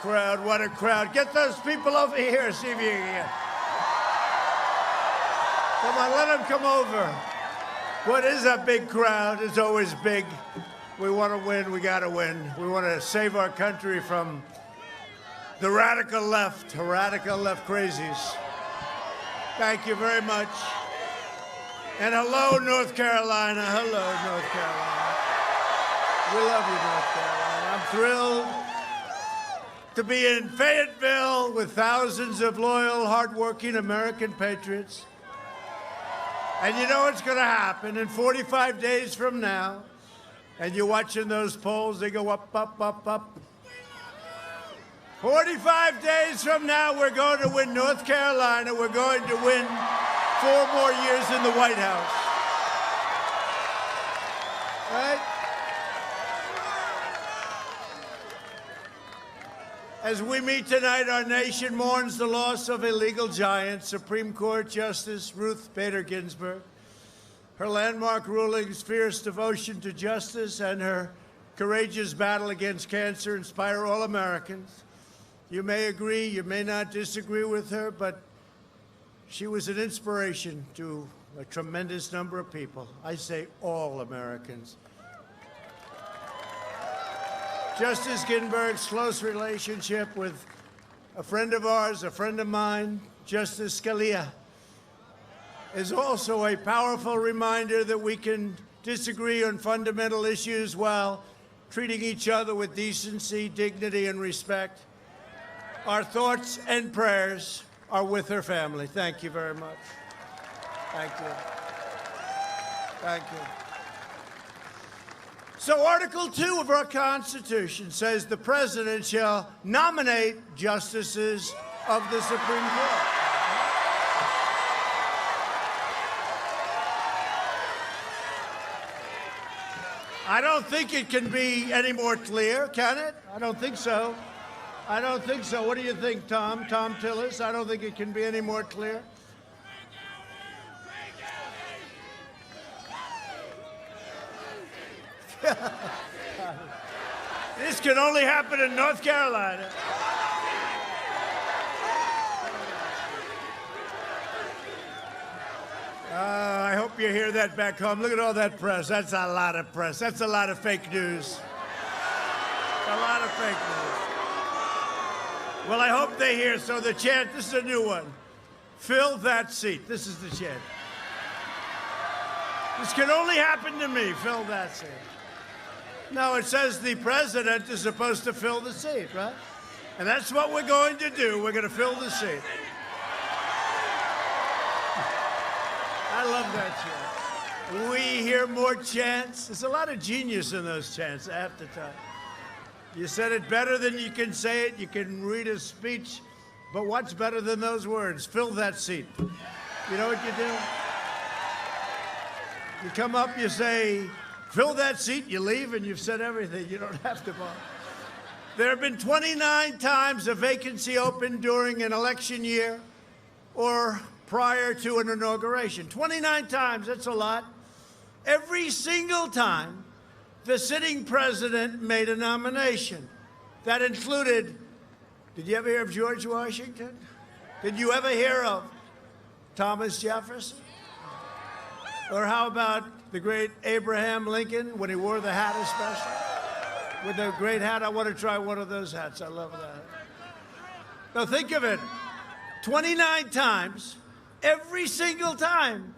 crowd, what a crowd. Get those people over here, see if you can get. Come on, let them come over. What is a big crowd? It's always big. We want to win, we got to win. We want to save our country from the radical left crazies. Thank you very much. And hello, North Carolina. Hello, North Carolina. We love you, North Carolina. I'm thrilled to be in Fayetteville with thousands of loyal, hardworking American patriots. And you know what's going to happen in 45 days from now, and you're watching those polls, they go up, up, up, up. 45 days from now, we're going to win North Carolina. We're going to win 4 more years in the White House. Right? As we meet tonight, our nation mourns the loss of a legal giant, Supreme Court Justice Ruth Bader Ginsburg. Her landmark rulings, fierce devotion to justice, and her courageous battle against cancer inspire all Americans. You may agree, you may not disagree with her, but she was an inspiration to a tremendous number of people. I say all Americans. Justice Ginsburg's close relationship with a friend of ours, a friend of mine, Justice Scalia, is also a powerful reminder that we can disagree on fundamental issues while treating each other with decency, dignity, and respect. Our thoughts and prayers are with her family. Thank you very much. Thank you. Thank you. So Article 2 of our Constitution says the president shall nominate justices of the Supreme Court. I don't think it can be any more clear, can it? I don't think so. I don't think so. What do you think, Tom? Tom Tillis? I don't think it can be any more clear. This can only happen in North Carolina. I hope you hear that back home. Look at all that press. That's a lot of press. That's a lot of fake news. A lot of fake news. Well, I hope they hear. So the chant, this is a new one. Fill that seat. This is the chant. This can only happen to me. Fill that seat. No, it says the president is supposed to fill the seat, right? And that's what we're going to do. We're going to fill the seat. I love that chant. We hear more chants. There's a lot of genius in those chants, I have to tell you. You said it better than you can say it. You can read a speech, but what's better than those words? Fill that seat. You know what you do? You come up, you say, fill that seat, you leave, and you've said everything. You don't have to bother. There have been 29 times a vacancy opened during an election year or prior to an inauguration. 29 times, that's a lot. Every single time, the sitting president made a nomination. That included, did you ever hear of George Washington? Did you ever hear of Thomas Jefferson? Or how about the great Abraham Lincoln when he wore the hat especially? With the great hat, I want to try one of those hats. I love that. Now think of it, 29 times, every single time.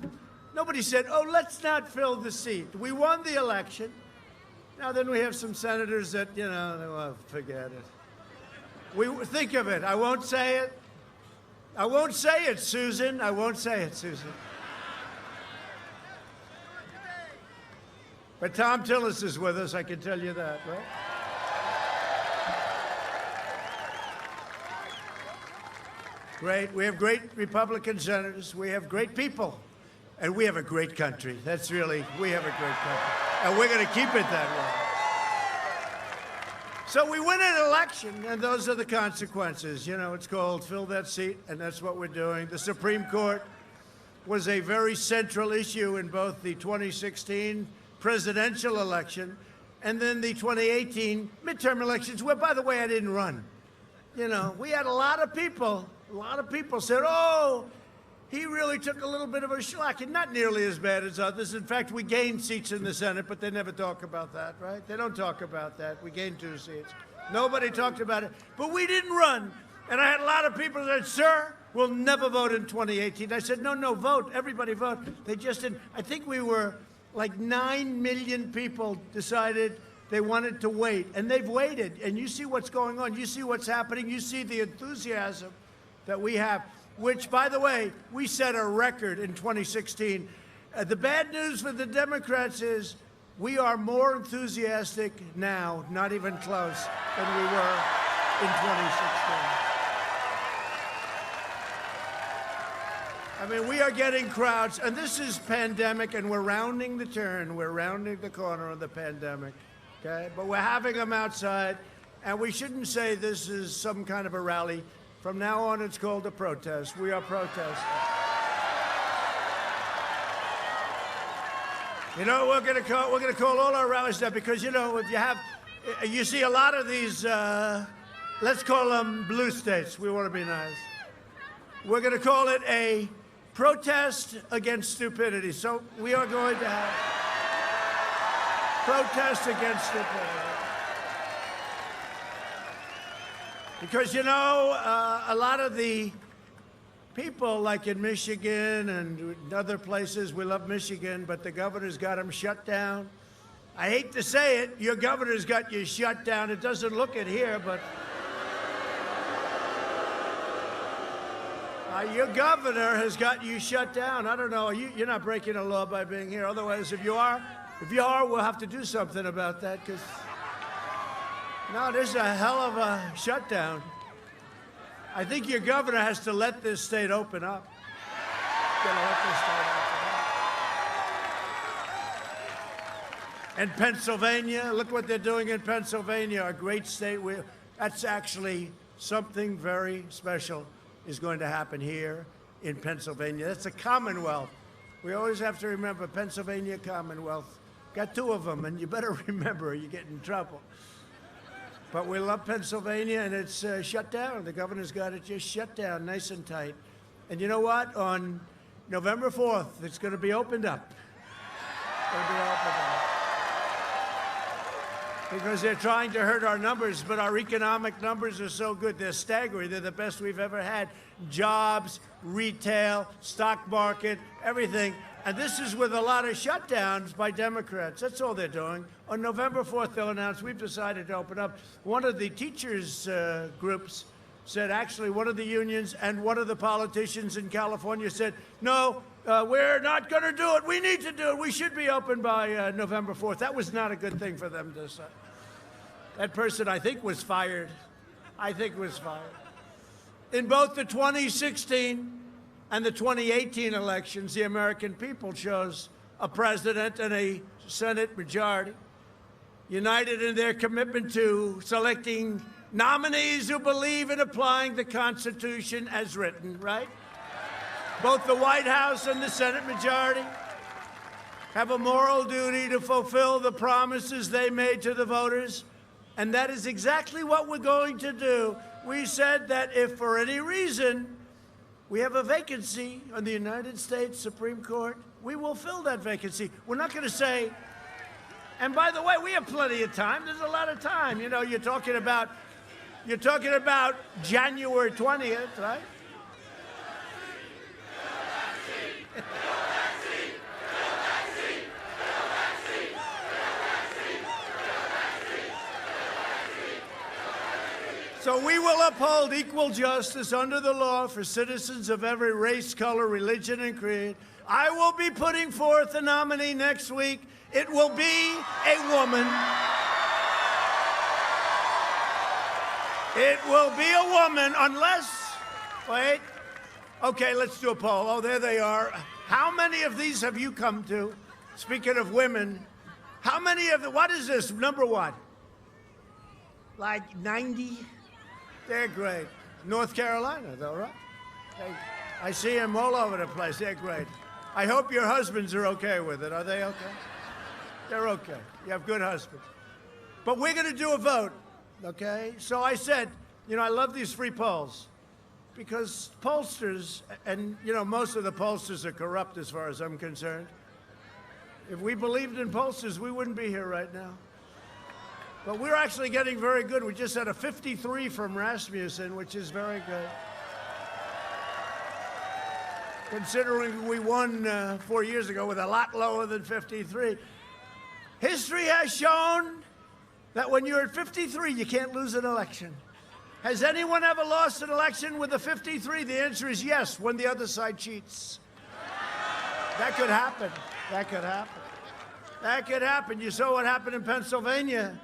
Nobody said, oh, let's not fill the seat. We won the election. Now then we have some senators that, you know, well, forget it. Think of it. I won't say it. I won't say it, Susan. I won't say it, Susan. But Tom Tillis is with us, I can tell you that, right? Great. We have great Republican senators. We have great people. And we have a great country. That's really, we have a great country. And we're going to keep it that way. So we win an election, and those are the consequences. You know, it's called fill that seat, and that's what we're doing. The Supreme Court was a very central issue in both the 2016 presidential election and then the 2018 midterm elections, where, by the way, I didn't run. You know, we had a lot of people said, oh, he really took a little bit of a shellac, and not nearly as bad as others. In fact, we gained seats in the Senate, but they never talk about that, right? They don't talk about that. We gained 2 seats. Nobody talked about it, but we didn't run. And I had a lot of people that said, sir, we'll never vote in 2018. I said, no, vote. Everybody vote. They just didn't. I think we were like 9 million people decided they wanted to wait, and they've waited. And you see what's going on. You see what's happening. You see the enthusiasm that we have, which, by the way, we set a record in 2016. The bad news for the Democrats is we are more enthusiastic now, not even close, than we were in 2016. I mean, we are getting crowds, and this is pandemic, and we're rounding the turn. We're rounding the corner of the pandemic, okay? But we're having them outside, and we shouldn't say this is some kind of a rally. From now on, it's called a protest. We are protesting. You know, we're going to call all our rallies that because, you know, if you see a lot of these, let's call them blue states. We want to be nice. We're going to call it a protest against stupidity. So we are going to have protest against stupidity. Because, you know, a lot of the people, like in Michigan and other places, we love Michigan, but the governor's got them shut down. I hate to say it, your governor's got you shut down. It doesn't look it here, but your governor has got you shut down. I don't know. You're not breaking a law by being here. Otherwise, if you are, we'll have to do something about that. Because no, this is a hell of a shutdown. I think your governor has to let this state open up. And Pennsylvania, look what they're doing in Pennsylvania, a great state. That's actually something very special is going to happen here in Pennsylvania. That's a Commonwealth. We always have to remember Pennsylvania Commonwealth. Got 2 of them, and you better remember or you get in trouble. But we love Pennsylvania, and it's shut down. The governor's got it just shut down, nice and tight. And you know what? On November 4th, it's going to be opened up. It's going to be opened up. Because they're trying to hurt our numbers, but our economic numbers are so good. They're staggering. They're the best we've ever had. Jobs, retail, stock market, everything. And this is with a lot of shutdowns by Democrats. That's all they're doing. On November 4th, they'll announce we've decided to open up. One of the teachers' groups said, actually, one of the unions and one of the politicians in California said, no, we're not going to do it. We need to do it. We should be open by November 4th. That was not a good thing for them to say. That person, I think, was fired. In both the 2016 and the 2018 elections, the American people chose a president and a Senate majority, united in their commitment to selecting nominees who believe in applying the Constitution as written, right? Both the White House and the Senate majority have a moral duty to fulfill the promises they made to the voters, and that is exactly what we're going to do. We said that if for any reason we have a vacancy on the United States Supreme Court, we will fill that vacancy. We're not going to say, and by the way, we have plenty of time. There's a lot of time. You know, you're talking about January 20th, right? So we will uphold equal justice under the law for citizens of every race, color, religion, and creed. I will be putting forth a nominee next week. It will be a woman. It will be a woman unless, wait, okay, let's do a poll. Oh, there they are. How many of these have you come to? Speaking of women, how many of what is this, number what? Like 90? They're great. North Carolina, though, right? I see them all over the place. They're great. I hope your husbands are okay with it. Are they okay? They're okay. You have good husbands. But we're going to do a vote, okay? So I said, You know, I love these free polls because pollsters, and, you know, most of the pollsters are corrupt as far as I'm concerned. If we believed in pollsters, we wouldn't be here right now. But we're actually getting very good. We just had a 53 from Rasmussen, which is very good. Considering we won 4 years ago with a lot lower than 53. History has shown that when you're at 53, you can't lose an election. Has anyone ever lost an election with a 53? The answer is yes, when the other side cheats. That could happen. That could happen. That could happen. You saw what happened in Pennsylvania,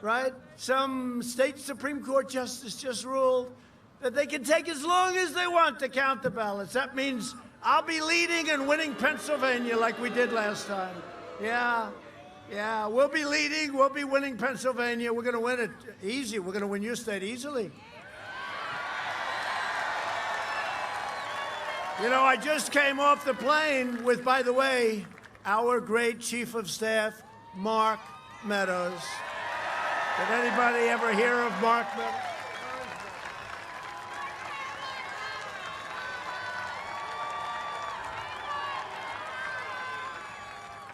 right? Some state Supreme Court justice just ruled that they can take as long as they want to count the ballots. That means I'll be leading and winning Pennsylvania like we did last time. Yeah, we'll be leading, we'll be winning Pennsylvania. We're going to win it easy. We're going to win your state easily. You know, I just came off the plane with, by the way, our great Chief of Staff, Mark Meadows. Did anybody ever hear of Mark Meadows?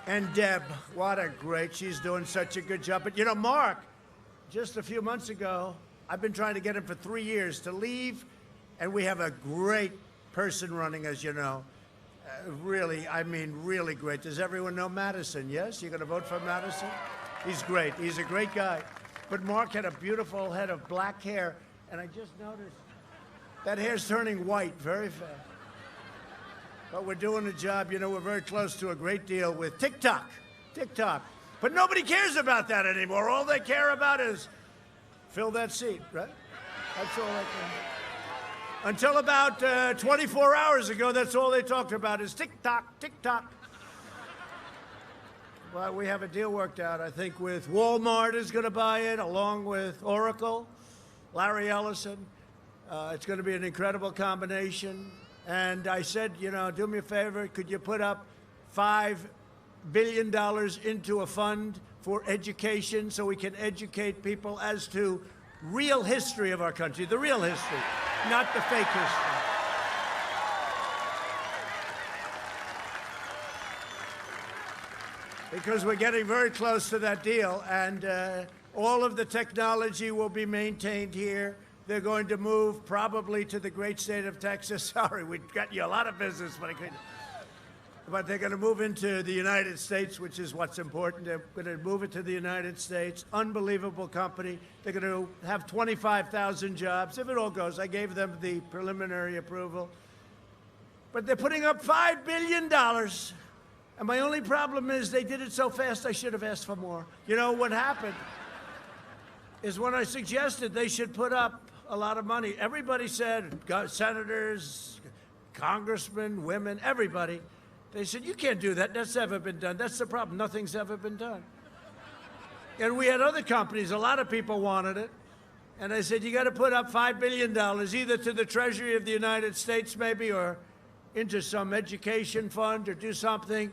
And Deb, what a great, she's doing such a good job. But you know, Mark, just a few months ago, I've been trying to get him for 3 years to leave, and we have a great person running, as you know. Really, I mean, really great. Does everyone know Madison? Yes? You're going to vote for Madison? He's great. He's a great guy. But Mark had a beautiful head of black hair, and I just noticed that hair's turning white very fast. But we're doing a job. You know, we're very close to a great deal with TikTok. But nobody cares about that anymore. All they care about is fill that seat, right? That's all they care. Until about 24 hours ago, that's all they talked about is TikTok. Well, we have a deal worked out, I think, with Walmart is going to buy it, along with Oracle, Larry Ellison. It's going to be an incredible combination. And I said, you know, do me a favor, could you put up $5 billion into a fund for education so we can educate people as to real history of our country, the real history, not the fake history. Because we're getting very close to that deal, and all of the technology will be maintained here. They're going to move probably to the great state of Texas. Sorry, we got you a lot of business, but I couldn't. But they're going to move into the United States, which is what's important. They're going to move it to the United States. Unbelievable company. They're going to have 25,000 jobs. If it all goes, I gave them the preliminary approval. But they're putting up $5 billion. And my only problem is they did it so fast, I should have asked for more. You know, what happened is when I suggested they should put up a lot of money, everybody said, senators, congressmen, women, everybody, they said, you can't do that. That's never been done. That's the problem. Nothing's ever been done. And we had other companies. A lot of people wanted it. And I said, you got to put up $5 billion, either to the Treasury of the United States, maybe, or into some education fund, or do something.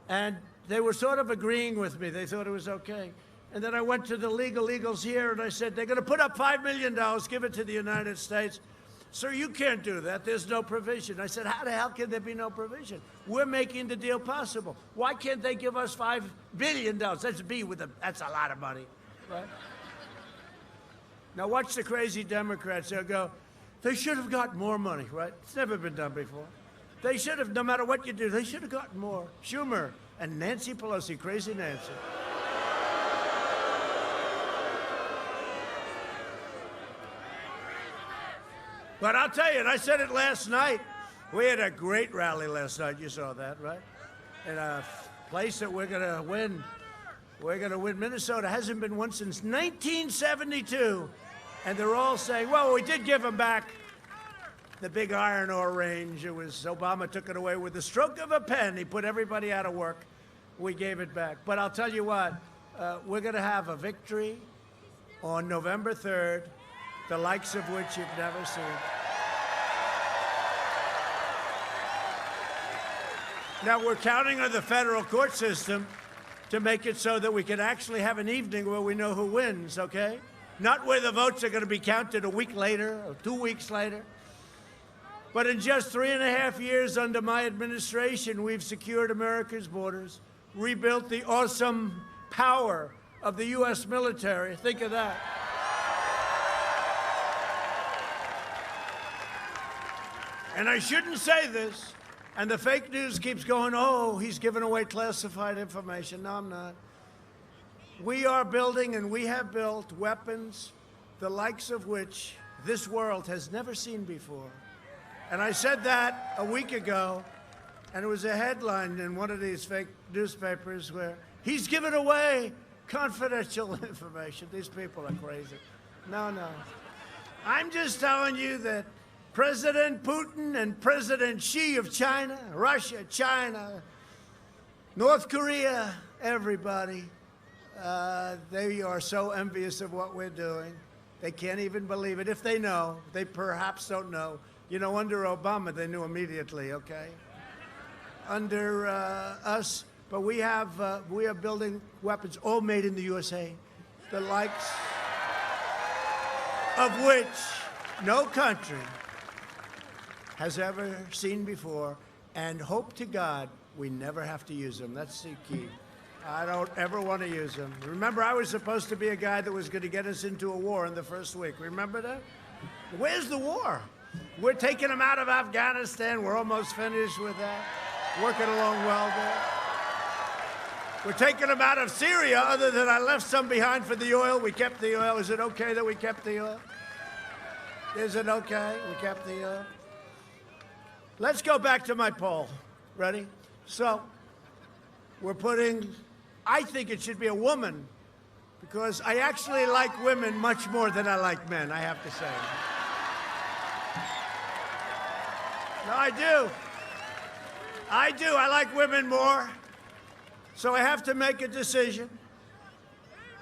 And they were sort of agreeing with me. They thought it was okay. And then I went to the legals here, and I said, they're going to put up $5 million, give it to the United States. Sir, you can't do that. There's no provision. I said, how the hell can there be no provision? We're making the deal possible. Why can't they give us $5 billion? That's B with a, that's a lot of money, right? Now watch the crazy Democrats. They'll go, they should have got more money, right? It's never been done before. They should have, no matter what you do, they should have gotten more. Schumer and Nancy Pelosi, crazy Nancy. But I'll tell you, and I said it last night, we had a great rally last night. You saw that, right? In a place that we're going to win. We're going to win. Minnesota hasn't been won since 1972. And they're all saying, well, we did give them back the big iron ore range. It was, Obama took it away with the stroke of a pen. He put everybody out of work. We gave it back. But I'll tell you what, we're going to have a victory on November 3rd, the likes of which you've never seen. Now, we're counting on the federal court system to make it so that we can actually have an evening where we know who wins, okay? not where the votes are going to be counted a week later or 2 weeks later. But in just 3.5 years under my administration, we've secured America's borders, rebuilt the awesome power of the U.S. military. Think of that. And I shouldn't say this, and the fake news keeps going, oh, he's giving away classified information. No, I'm not. We are building, and we have built, weapons the likes of which this world has never seen before. And I said that a week ago, and it was a headline in one of these fake newspapers where he's giving away confidential information. These people are crazy. No, no. I'm just telling you that President Putin and President Xi of China, Russia, China, North Korea, everybody, they are so envious of what we're doing. They can't even believe it. If they know, they perhaps don't know. You know, under Obama, they knew immediately, okay? Under us, but we are building weapons all made in the USA, the likes of which no country has ever seen before, and hope to God we never have to use them. That's the key. I don't ever want to use them. Remember, I was supposed to be a guy that was going to get us into a war in the first week. Remember that? Where's the war? We're taking them out of Afghanistan. We're almost finished with that. Working along well there. We're taking them out of Syria, other than I left some behind for the oil. We kept the oil. Is it okay that we kept the oil? Is it okay? We kept the oil. Let's go back to my poll. Ready? So, we're putting, I think it should be a woman, because I actually like women much more than I like men, I have to say. No, I do. I do. I like women more. So I have to make a decision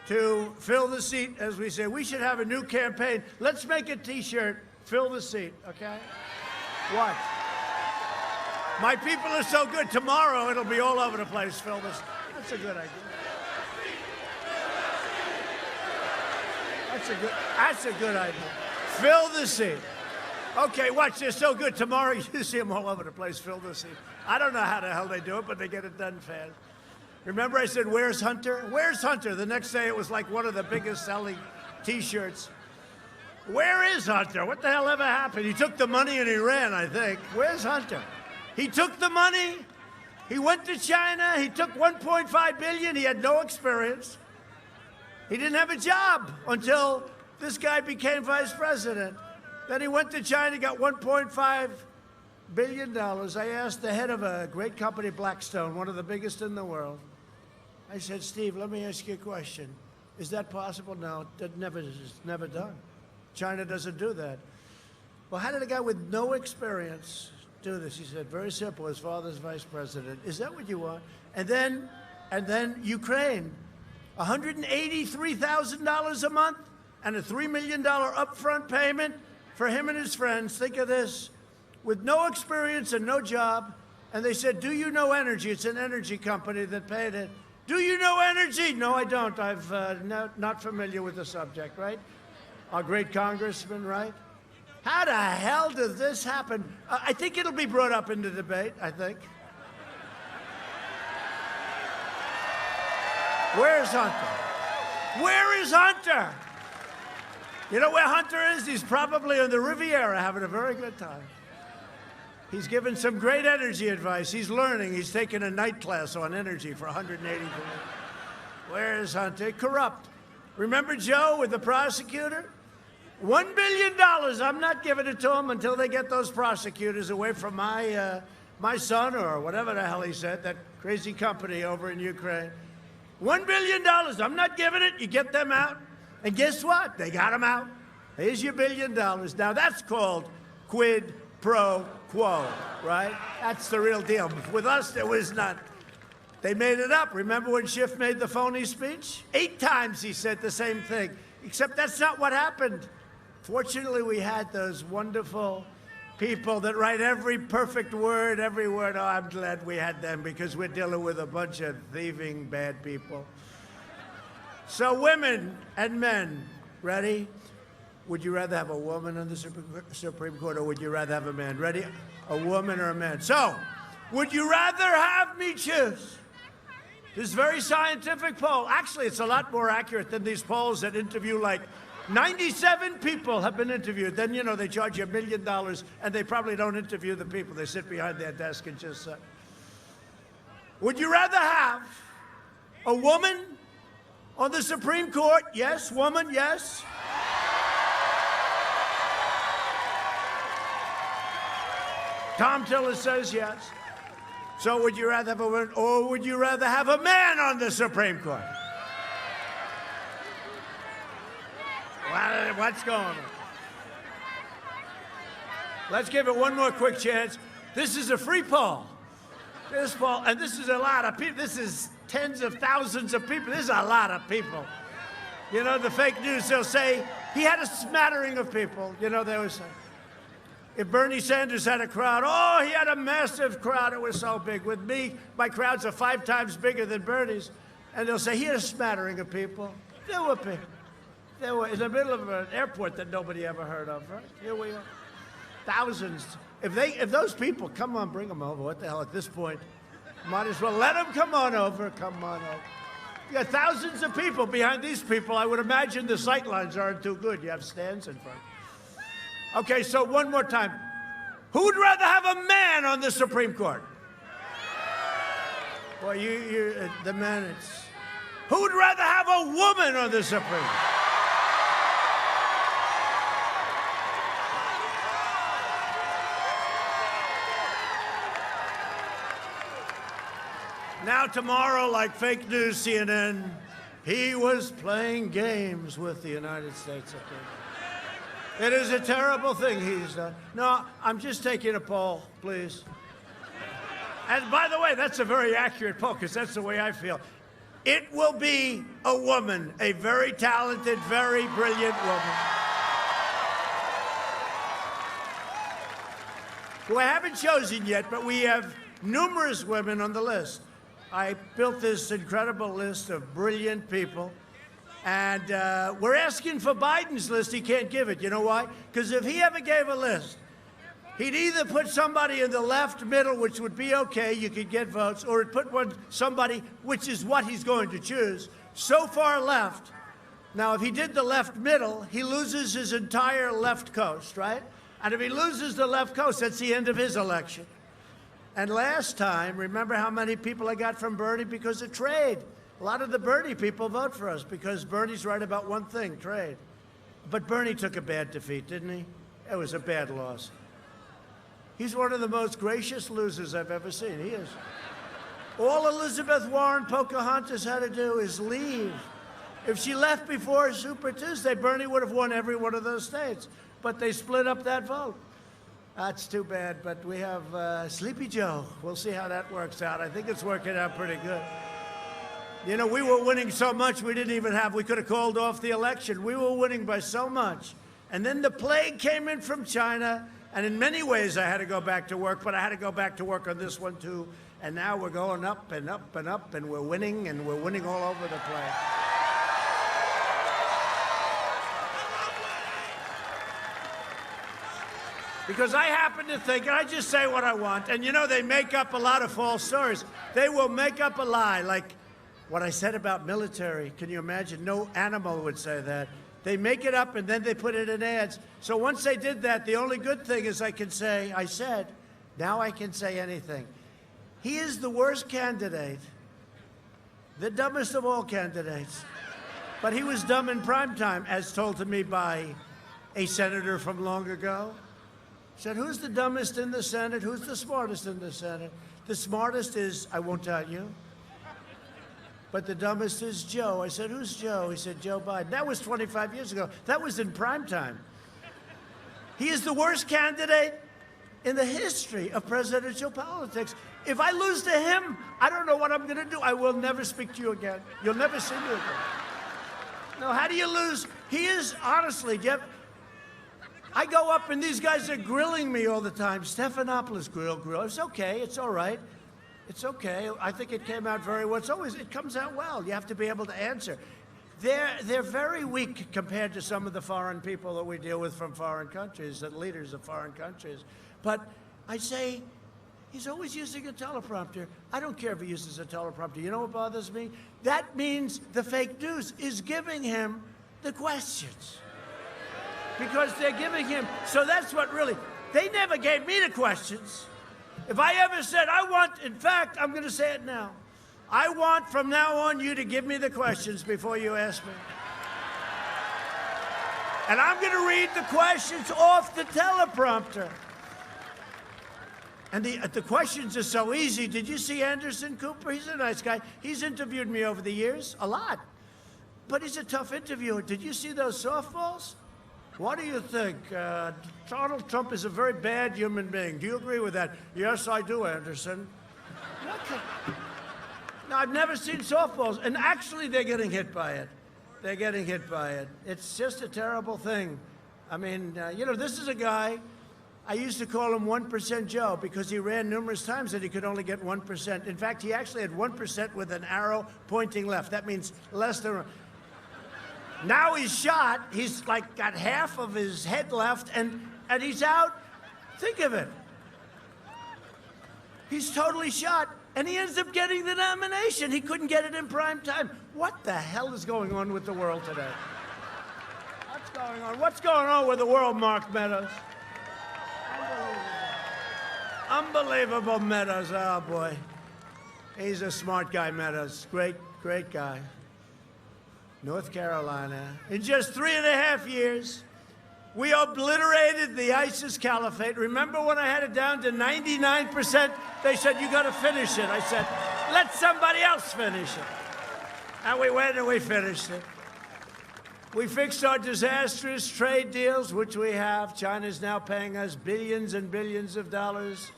to fill the seat, as we say. We should have a new campaign. Let's make a T-shirt, fill the seat, okay? What? My people are so good. Tomorrow, it'll be all over the place, fill this. That's a good idea. That's a good idea. Fill the seat. Okay, watch, they're so good. Tomorrow, you see them all over the place, fill the seat. I don't know how the hell they do it, but they get it done fast. Remember I said, where's Hunter? Where's Hunter? The next day, it was like one of the biggest selling T-shirts. Where is Hunter? What the hell ever happened? He took the money and he ran, I think. Where's Hunter? He took the money. He went to China. He took $1.5 billion. He had no experience. He didn't have a job until this guy became vice president. Then he went to China, got $1.5 billion. I asked the head of a great company, Blackstone, one of the biggest in the world. I said, Steve, let me ask you a question. Is that possible? No, it's never done. China doesn't do that. Well, how did a guy with no experience do this? He said, very simple, his father's vice president. Is that what you want? And then Ukraine, $183,000 a month and a $3 million upfront payment for him and his friends. Think of this, with no experience and no job. And they said, do you know energy? It's an energy company that paid it. Do you know energy? No, I don't. I've not familiar with the subject, right? Our great congressman, right? How the hell did this happen? I think it'll be brought up in the debate, I think. Where's Hunter? Where is Hunter? You know where Hunter is? He's probably on the Riviera having a very good time. He's given some great energy advice. He's learning. He's taking a night class on energy for 180 days. Where is Hunter? Corrupt. Remember Joe with the prosecutor? $1 billion. I'm not giving it to him until they get those prosecutors away from my son, or whatever the hell he said, that crazy company over in Ukraine. $1 billion. I'm not giving it. You get them out. And guess what? They got him out. Here's your $1 billion. Now, that's called quid pro quo, right? That's the real deal. With us, there was none. They made it up. Remember when Schiff made the phony speech? 8 times he said the same thing, except that's not what happened. Fortunately, we had those wonderful people that write every perfect word, every word. Oh, I'm glad we had them, because we're dealing with a bunch of thieving, bad people. So women and men, Ready? Would you rather have a woman on the Supreme Court, or would you rather have a man? Ready? A woman or a man? So, would you rather have me choose? This very scientific poll. Actually, it's a lot more accurate than these polls that interview like 97 people have been interviewed. Then, you know, they charge you $1 million, and they probably don't interview the people. They sit behind their desk and just say, would you rather have a woman on the Supreme Court? Yes, woman, yes. Tom Tiller says yes. So would you rather have a woman, or would you rather have a man on the Supreme Court? What's going on? Let's give it one more quick chance. This is a free poll. This poll, and this is a lot of people. This is tens of thousands of people. This is a lot of people. You know, the fake news, they'll say, he had a smattering of people. You know, they always say, if Bernie Sanders had a crowd, oh, he had a massive crowd. It was so big. With me, my crowds are 5 times bigger than Bernie's. And they'll say, he had a smattering of people. There were people. They were in the middle of an airport that nobody ever heard of, right? Here we are. Thousands. If those people, come on, bring them over. What the hell, at this point? Might as well let them come on over. Come on over. You got thousands of people behind these people. I would imagine the sight lines aren't too good. You have stands in front. Okay, so one more time. Who would rather have a man on the Supreme Court? Well, the man, it's... Who would rather have a woman on the Supreme Court? Now tomorrow, like fake news CNN, he was playing games with the United States of America. It is a terrible thing he's done. No, I'm just taking a poll, please. And by the way, that's a very accurate poll, because that's the way I feel. It will be a woman, a very talented, very brilliant woman, who I haven't chosen yet, but we have numerous women on the list. I built this incredible list of brilliant people, and we're asking for Biden's list. He can't give it. You know why? Because if he ever gave a list, he'd either put somebody in the left middle, which would be okay, you could get votes, or he'd put somebody, which is what he's going to choose, so far left. Now, if he did the left middle, he loses his entire left coast, right? And if he loses the left coast, that's the end of his election. And last time, remember how many people I got from Bernie because of trade? A lot of the Bernie people vote for us because Bernie's right about one thing, trade. But Bernie took a bad defeat, didn't he? It was a bad loss. He's one of the most gracious losers I've ever seen. He is. All Elizabeth Warren Pocahontas had to do is leave. If she left before Super Tuesday, Bernie would have won every one of those states. But they split up that vote. That's too bad, but we have Sleepy Joe. We'll see how that works out. I think it's working out pretty good. You know, we were winning so much we could have called off the election. We were winning by so much. And then the plague came in from China, and in many ways I had to go back to work, but I had to go back to work on this one too. And now we're going up and up and up, and we're winning all over the place. Because I happen to think, and I just say what I want, and you know, they make up a lot of false stories. They will make up a lie, like what I said about military. Can you imagine? No animal would say that. They make it up, and then they put it in ads. So once they did that, the only good thing is I can say, I said, now I can say anything. He is the worst candidate, the dumbest of all candidates. But he was dumb in prime time, as told to me by a senator from long ago. Said, who's the dumbest in the Senate? Who's the smartest in the Senate? The smartest is, I won't tell you, but the dumbest is Joe. I said, who's Joe? He said, Joe Biden. That was 25 years ago. That was in prime time. He is the worst candidate in the history of presidential politics. If I lose to him, I don't know what I'm going to do. I will never speak to you again. You'll never see me again. No, how do you lose? He is, honestly, Jeff, I go up and these guys are grilling me all the time. Stephanopoulos grill. It's okay. It's all right. It's okay. I think it came out very well. It comes out well. You have to be able to answer. they're very weak compared to some of the foreign people that we deal with from foreign countries, and leaders of foreign countries. But I say, he's always using a teleprompter. I don't care if he uses a teleprompter. You know what bothers me? That means the fake news is giving him the questions. Because they're giving him, so that's what really, they never gave me the questions. If I ever said, I want, in fact, I'm going to say it now. I want from now on you to give me the questions before you ask me. And I'm going to read the questions off the teleprompter. And the questions are so easy. Did you see Anderson Cooper? He's a nice guy. He's interviewed me over the years, a lot. But he's a tough interviewer. Did you see those softballs? What do you think? Donald Trump is a very bad human being. Do you agree with that? Yes, I do, Anderson. No, I've never seen softballs. And actually, they're getting hit by it. They're getting hit by it. It's just a terrible thing. I mean, you know, this is a guy, I used to call him 1% Joe because he ran numerous times and he could only get 1%. In fact, he actually had 1% with an arrow pointing left. That means less than... Now he's shot. He's like got half of his head left and he's out. Think of it. He's totally shot. And he ends up getting the nomination. He couldn't get it in prime time. What the hell is going on with the world today? What's going on? What's going on with the world, Mark Meadows? Unbelievable Meadows. Oh, boy. He's a smart guy, Meadows. Great, great guy. North Carolina. In just 3.5 years, we obliterated the ISIS caliphate. Remember when I had it down to 99%? They said, you got to finish it. I said, let somebody else finish it. And we went and we finished it. We fixed our disastrous trade deals, which we have. China's now paying us billions and billions of dollars.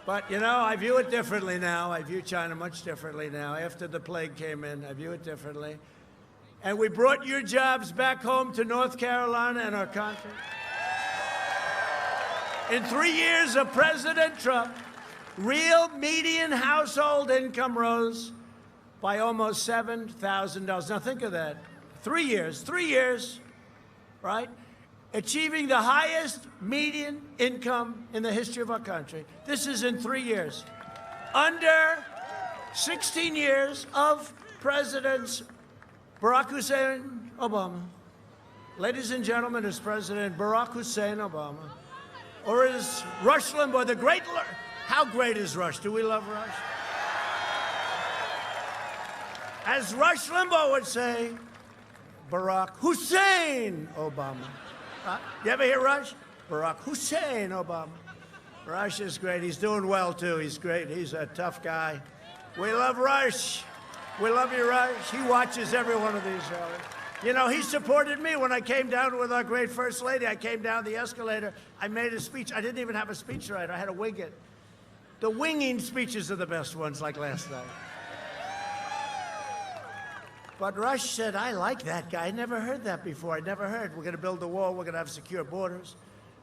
But, you know, I view it differently now. I view China much differently now. After the plague came in, I view it differently. And we brought your jobs back home to North Carolina and our country. In 3 years of President Trump, real median household income rose by almost $7,000. Now think of that. 3 years, right? Achieving the highest median income in the history of our country. This is in 3 years. Under 16 years of Presidents Barack Hussein Obama. Ladies and gentlemen, is President Barack Hussein Obama. Or is Rush Limbaugh, the great... How great is Rush? Do we love Rush? As Rush Limbaugh would say, Barack Hussein Obama. You ever hear Rush? Barack Hussein Obama. Rush is great. He's doing well, too. He's great. He's a tough guy. We love Rush. We love you, Rush. He watches every one of these shows. You know, he supported me when I came down with our great First Lady. I came down the escalator. I made a speech. I didn't even have a speechwriter. I had to wing it. The winging speeches are the best ones, like last night. But Rush said, I like that guy. I never heard that before. I never heard. We're going to build a wall. We're going to have secure borders.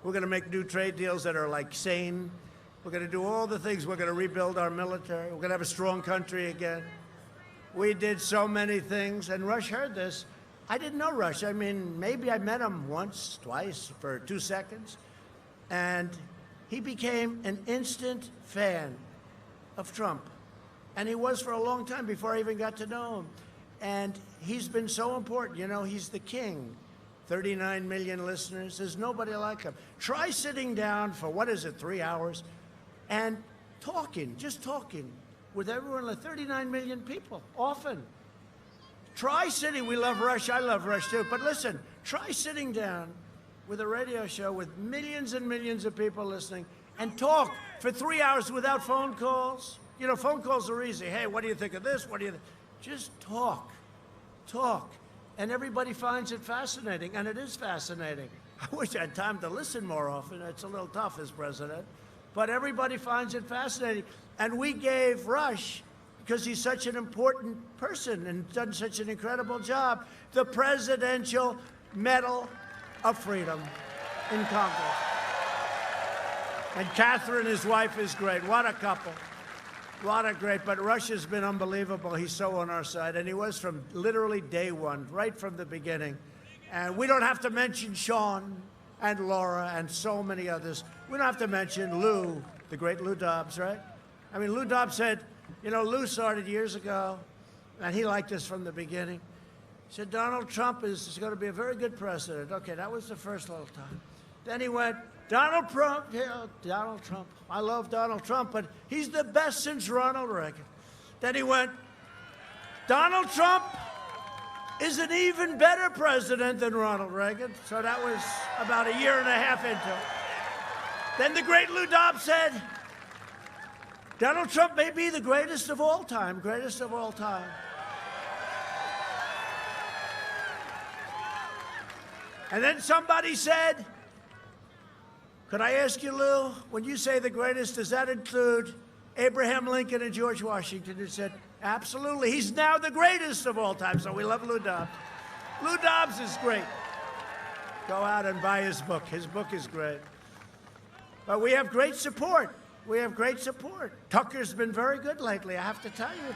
We're going to make new trade deals that are, like, sane. We're going to do all the things. We're going to rebuild our military. We're going to have a strong country again. We did so many things, and Rush heard this. I didn't know Rush. I mean, maybe I met him once, twice, for 2 seconds. And he became an instant fan of Trump. And he was for a long time before I even got to know him. And he's been so important. You know, he's the king. 39 million listeners. There's nobody like him. Try sitting down for, 3 hours, and talking, just talking with everyone, like 39 million people, often. Try sitting, we love Rush, I love Rush too, but listen, try sitting down with a radio show with millions and millions of people listening and talk for 3 hours without phone calls. You know, phone calls are easy. Hey, what do you think of this? What do you think? Just talk, talk. And everybody finds it fascinating, and it is fascinating. I wish I had time to listen more often. It's a little tough as president. But everybody finds it fascinating. And we gave Rush, because he's such an important person and done such an incredible job, the Presidential Medal of Freedom in Congress. And Catherine, his wife, is great. What a couple. What a great, but Russia's been unbelievable. He's so on our side, and he was from literally day one, right from the beginning. And we don't have to mention Sean and Laura and so many others. We don't have to mention Lou, the great Lou Dobbs, right? I mean, Lou Dobbs said, you know, Lou started years ago, and he liked us from the beginning. He said, Donald Trump is going to be a very good president. Okay, that was the first little time. Then he went, Donald Trump, yeah, Donald Trump. I love Donald Trump, but he's the best since Ronald Reagan. Then he went, Donald Trump is an even better president than Ronald Reagan. So that was about a year and a half into it. Then the great Lou Dobbs said, Donald Trump may be the greatest of all time, greatest of all time. And then somebody said, could I ask you, Lou, when you say the greatest, does that include Abraham Lincoln and George Washington? He said, absolutely. He's now the greatest of all time, so we love Lou Dobbs. Lou Dobbs is great. Go out and buy his book. His book is great. But we have great support. We have great support. Tucker's been very good lately, I have to tell you,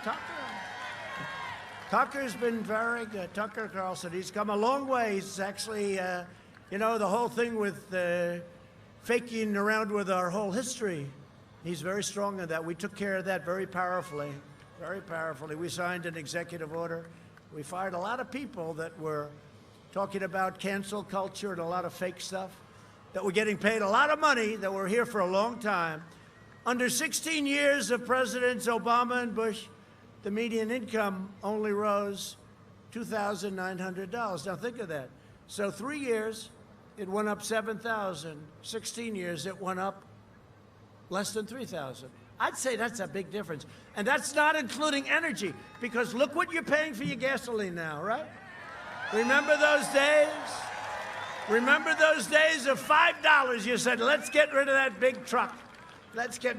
Tucker's been very good. Tucker Carlson, he's come a long way. He's actually, you know, the whole thing with faking around with our whole history. He's very strong in that. We took care of that very powerfully, very powerfully. We signed an executive order. We fired a lot of people that were talking about cancel culture and a lot of fake stuff, that were getting paid a lot of money, that were here for a long time. Under 16 years of Presidents Obama and Bush, the median income only rose $2,900. Now think of that. So 3 years, it went up 7,000. 16 years, it went up less than 3,000. I'd say that's a big difference. And that's not including energy, because look what you're paying for your gasoline now, right? Remember those days? Remember those days of $5? You said, let's get rid of that big truck.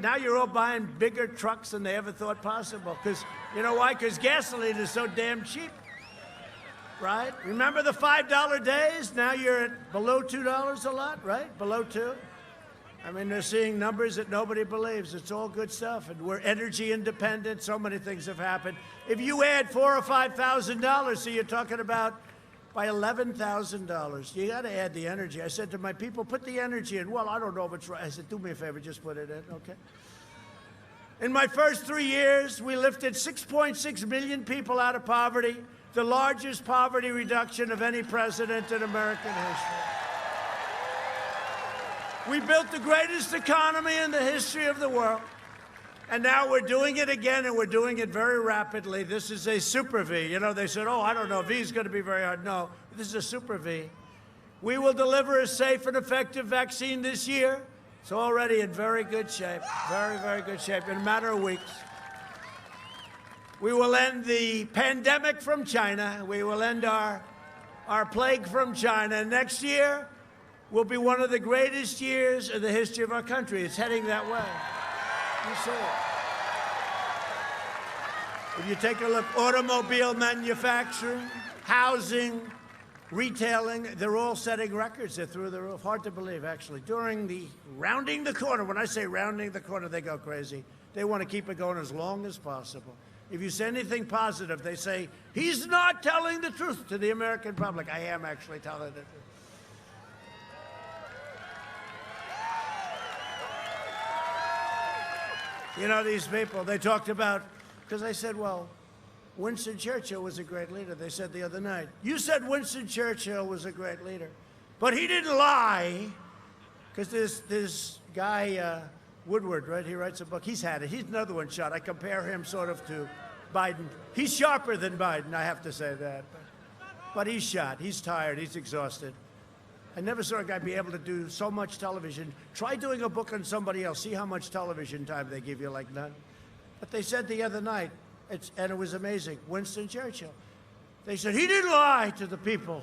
Now you're all buying bigger trucks than they ever thought possible. Because, you know why? Because gasoline is so damn cheap, right? Remember the $5 days? Now you're at below $2 a lot, right? Below 2. I mean, they're seeing numbers that nobody believes. It's all good stuff. And we're energy independent. So many things have happened. If you add $4,000 or $5,000, so you're talking about by $11,000. You got to add the energy. I said to my people, put the energy in. Well, I don't know if it's right. I said, do me a favor, just put it in, okay? In my first 3 years, we lifted 6.6 million people out of poverty, the largest poverty reduction of any president in American history. We built the greatest economy in the history of the world. And now we're doing it again, and we're doing it very rapidly. This is a super V. You know, they said, oh, I don't know, V is going to be very hard. No, this is a super V. We will deliver a safe and effective vaccine this year. It's already in very good shape, very, very good shape, in a matter of weeks. We will end the pandemic from China. We will end our plague from China. Next year will be one of the greatest years in the history of our country. It's heading that way. You see it. If you take a look, automobile manufacturing, housing, retailing, they're all setting records. They're through the roof. Hard to believe, actually. During the rounding the corner, when I say rounding the corner, they go crazy. They want to keep it going as long as possible. If you say anything positive, they say, he's not telling the truth to the American public. I am actually telling the truth. You know, these people, they talked about, because I said, well, Winston Churchill was a great leader. They said the other night, you said Winston Churchill was a great leader, but he didn't lie. Because this guy, Woodward, right, he writes a book. He's had it. He's another one shot. I compare him sort of to Biden. He's sharper than Biden, I have to say that. But he's shot. He's tired. He's exhausted. I never saw a guy be able to do so much television. Try doing a book on somebody else. See how much television time they give you, like none. But they said the other night, and it was amazing, Winston Churchill. They said, he didn't lie to the people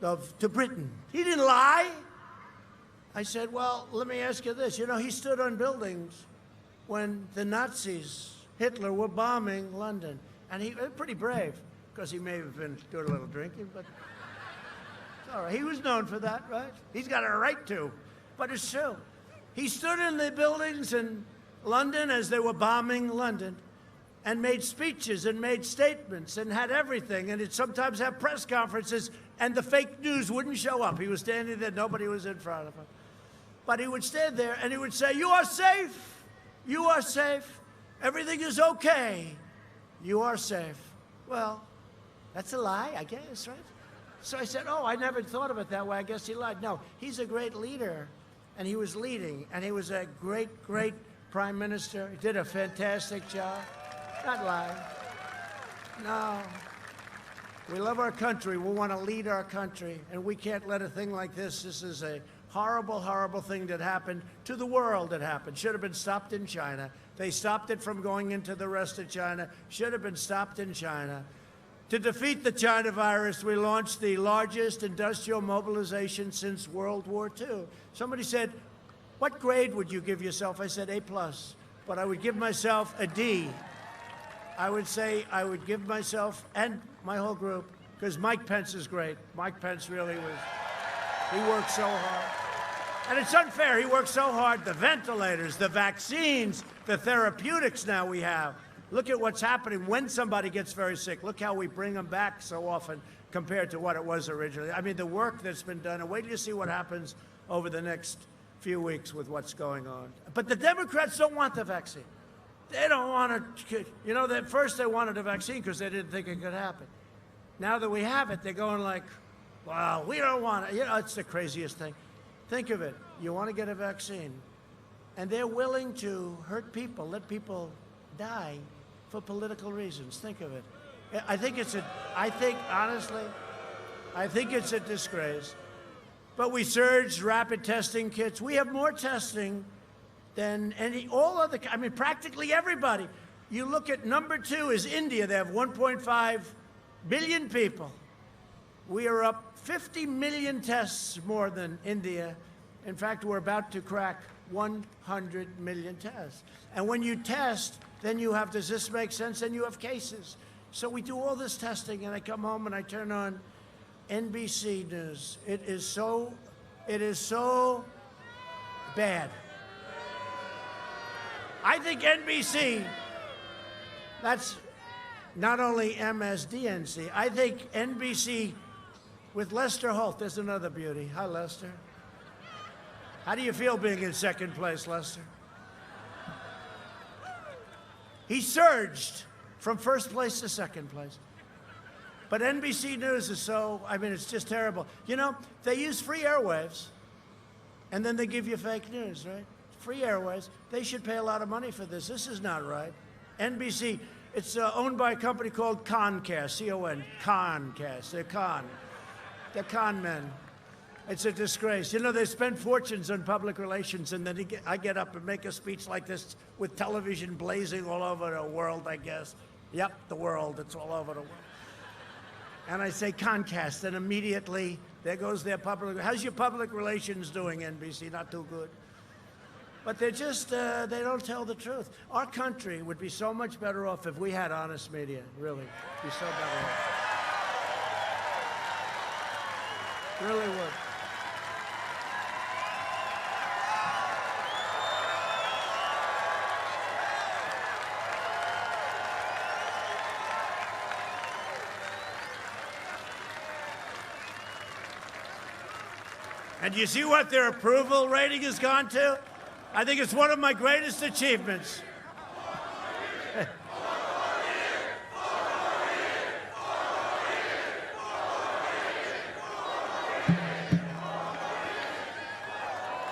to Britain. He didn't lie. I said, well, let me ask you this. You know, he stood on buildings when the Nazis, Hitler, were bombing London. And he was pretty brave, because he may have been doing a little drinking, but all right. He was known for that, right? He's got a right to, but it's true. He stood in the buildings and London as they were bombing London, and made speeches and made statements and had everything, and he'd sometimes have press conferences, and the fake news wouldn't show up. He was standing there, nobody was in front of him. But he would stand there and he would say, "You are safe. You are safe. Everything is okay. You are safe." Well, that's a lie, I guess, right? So I said, "Oh, I never thought of it that way. I guess he lied." No, he's a great leader, and he was leading, and he was a great, great prime minister. He did a fantastic job. Not lying. No. We love our country. We want to lead our country, and we can't let a thing like this. This is a horrible, horrible thing that happened to the world. It happened. Should have been stopped in China. They stopped it from going into the rest of China. Should have been stopped in China. To defeat the China virus, we launched the largest industrial mobilization since World War II. Somebody said, "What grade would you give yourself?" I said, A+, but I would give myself a D. I would say I would give myself and my whole group, because Mike Pence is great. Mike Pence really was, he worked so hard. And it's unfair, he worked so hard. The ventilators, the vaccines, the therapeutics now we have. Look at what's happening when somebody gets very sick. Look how we bring them back so often compared to what it was originally. I mean, the work that's been done, and wait till you see what happens over the next few weeks with what's going on. But the Democrats don't want the vaccine. They don't want to, you know, at first they wanted a vaccine because they didn't think it could happen. Now that we have it, they're going like, "Well, we don't want it." You know, it's the craziest thing. Think of it. You want to get a vaccine, and they're willing to hurt people, let people die for political reasons. Think of it. Honestly, I think it's a disgrace. But we surged rapid testing kits. We have more testing than practically everybody. You look at number 2 is India. They have 1.5 billion people. We are up 50 million tests more than India. In fact, we're about to crack 100 million tests. And when you test, then you have, does this make sense? Then you have cases. So we do all this testing, and I come home and I turn on NBC News. It is so bad. I think NBC, that's not only MSDNC, I think NBC with Lester Holt, there's another beauty. Hi, Lester. How do you feel being in second place, Lester? He surged from first place to second place. But NBC News is it's just terrible. You know, they use free airwaves, and then they give you fake news, right? Free airwaves. They should pay a lot of money for this. This is not right. NBC, it's owned by a company called Comcast, C-O-N, Comcast. They're con men. It's a disgrace. You know, they spend fortunes on public relations, and then I get up and make a speech like this with television blazing all over the world, I guess. Yep, the world. It's all over the world. And I say Comcast, and immediately there goes their public. How's your public relations doing, NBC? Not too good. But they're just, they don't tell the truth. Our country would be so much better off if we had honest media, really. Be so better off. Really would. And you see what their approval rating has gone to? I think it's one of my greatest achievements.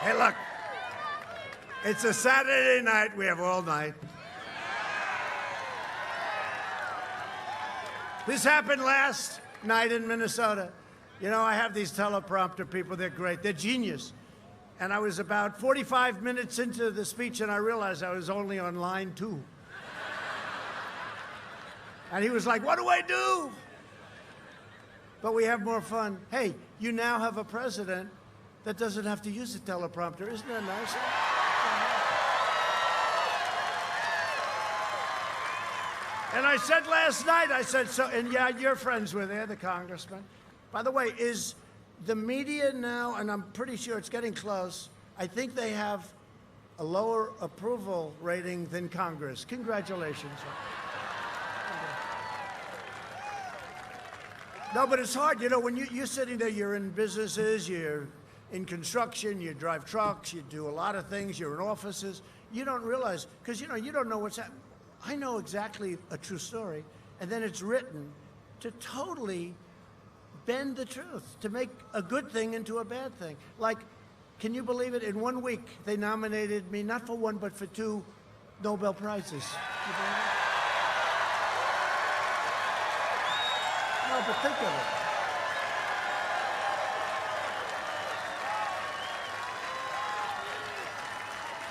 Hey, look, it's a Saturday night. We have all night. This happened last night in Minnesota. You know, I have these teleprompter people. They're great. They're genius. And I was about 45 minutes into the speech, and I realized I was only on line 2. And he was like, "What do I do?" But we have more fun. Hey, you now have a president that doesn't have to use a teleprompter. Isn't that nice? And I said last night, and yeah, your friends were there, the congressman. By the way, is the media now, and I'm pretty sure it's getting close, I think they have a lower approval rating than Congress. Congratulations. No, but it's hard. You know, when you're sitting there, you're in businesses, you're in construction, you drive trucks, you do a lot of things, you're in offices. You don't realize, because, you know, you don't know what's happening. I know exactly a true story, and then it's written to totally bend the truth, to make a good thing into a bad thing. Like, can you believe it? In 1 week, they nominated me, not for one, but for 2 Nobel Prizes. You believe it? No, but think of it.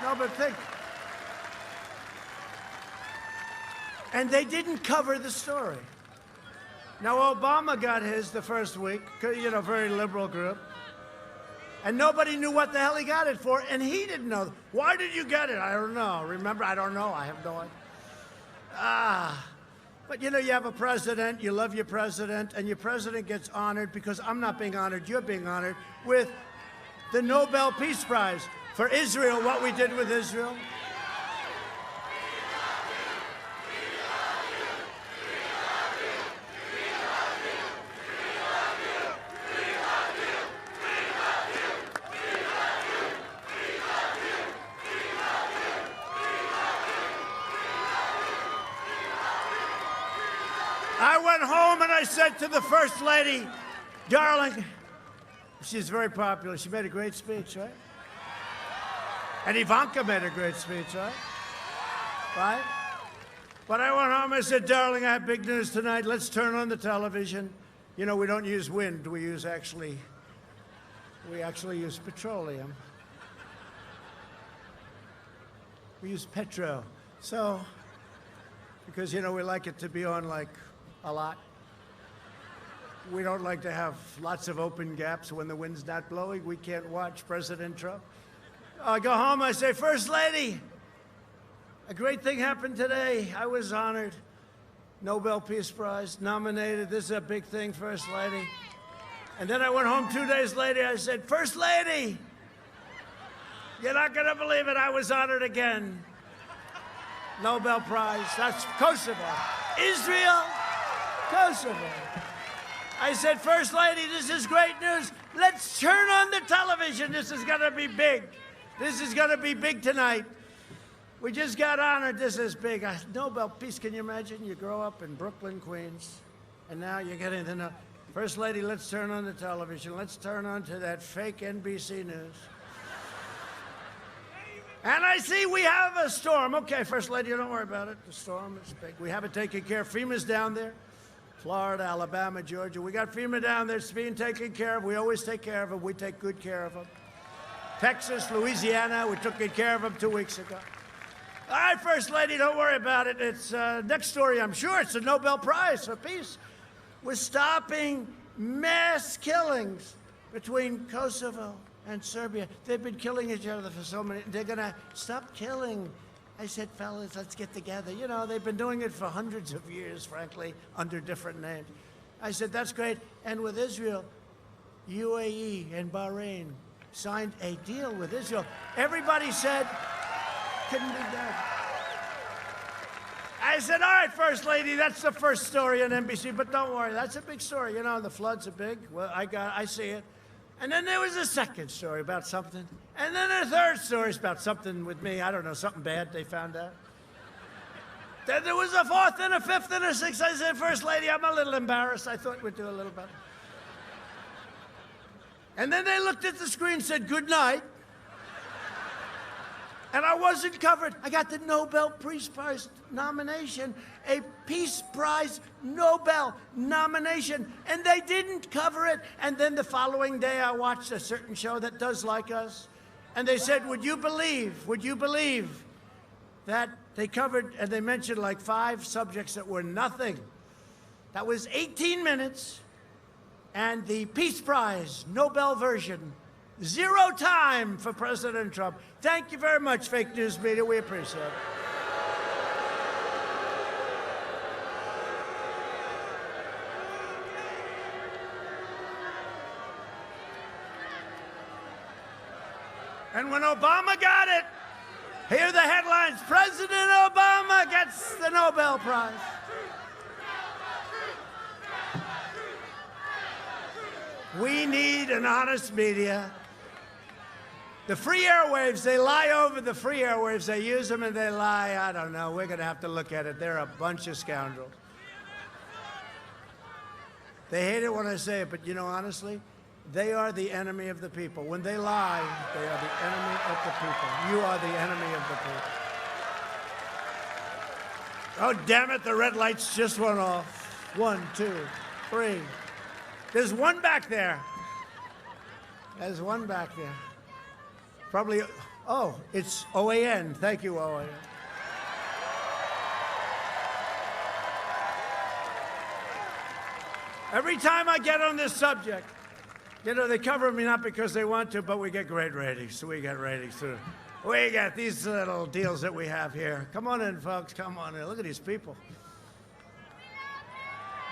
No, but think. And they didn't cover the story. Now, Obama got his the first week, you know, very liberal group. And nobody knew what the hell he got it for, and he didn't know. Why did you get it? I don't know. Remember, I don't know. I have no idea. But, you know, you have a president, you love your president, and your president gets honored, because I'm not being honored, you're being honored, with the Nobel Peace Prize for Israel, what we did with Israel. I went home and I said to the First Lady, darling, she's very popular. She made a great speech, right? And Ivanka made a great speech, right? Right? But I went home and I said, darling, I have big news tonight. Let's turn on the television. You know, we don't use wind. We actually use petroleum. We use petro. So, because, you know, we like it to be on like a lot. We don't like to have lots of open gaps when the wind's not blowing. We can't watch President Trump. I go home, I say, First Lady, a great thing happened today. I was honored. Nobel Peace Prize, nominated. This is a big thing, First Lady. And then I went home 2 days later. I said, First Lady, you're not going to believe it. I was honored again. Nobel Prize. That's Kosovo. Israel, Kosovo. I said, First Lady, this is great news. Let's turn on the television. This is going to be big. This is going to be big tonight. We just got honored. This is big. Nobel Peace, can you imagine? You grow up in Brooklyn, Queens, and now you're getting to know. First Lady, let's turn on the television. Let's turn on to that fake NBC News. And I see we have a storm. Okay, First Lady, don't worry about it. The storm is big. We have it taken care of. FEMA's down there. Florida, Alabama, Georgia. We got FEMA down there. It's being taken care of. We always take care of them. We take good care of them. Texas, Louisiana, we took good care of them 2 weeks ago. All right, First Lady, don't worry about it. It's next story, I'm sure. It's a Nobel Prize for Peace. We're stopping mass killings between Kosovo and Serbia. They've been killing each other for so many. They're going to stop killing. I said, fellas, let's get together. You know, they've been doing it for hundreds of years, frankly, under different names. I said, that's great. And with Israel, UAE and Bahrain signed a deal with Israel. Everybody said, couldn't be done. I said, all right, First Lady, that's the first story on NBC, but don't worry, that's a big story. You know, the floods are big. Well, I see it. And then there was a second story about something. And then a third story about something with me. I don't know, something bad they found out. Then there was a fourth and a fifth and a sixth. I said, First Lady, I'm a little embarrassed. I thought we'd do a little better. And then they looked at the screen and said, good night. And I wasn't covered. I got the Nobel Peace Prize nomination, a Peace Prize Nobel nomination, and they didn't cover it. And then the following day, I watched a certain show that does like us, and they said, would you believe that they covered, and they mentioned like 5 subjects that were nothing. That was 18 minutes, and the Peace Prize Nobel version, 0 time for President Trump. Thank you very much, fake news media. We appreciate it. And when Obama got it, Here are the headlines. President Obama gets the Nobel Prize. We need an honest media. The free airwaves, they lie over the free airwaves. They use them and they lie. I don't know. We're going to have to look at it. They're a bunch of scoundrels. They hate it when I say it, but you know, honestly, they are the enemy of the people. When they lie, they are the enemy of the people. You are the enemy of the people. Oh, damn it, the red lights just went off. 1, 2, 3. There's one back there. There's one back there. Probably, oh, it's OAN. Thank you, OAN. Every time I get on this subject, you know, they cover me not because they want to, but we get great ratings. We get ratings through. We got these little deals that we have here. Come on in, folks. Come on in. Look at these people.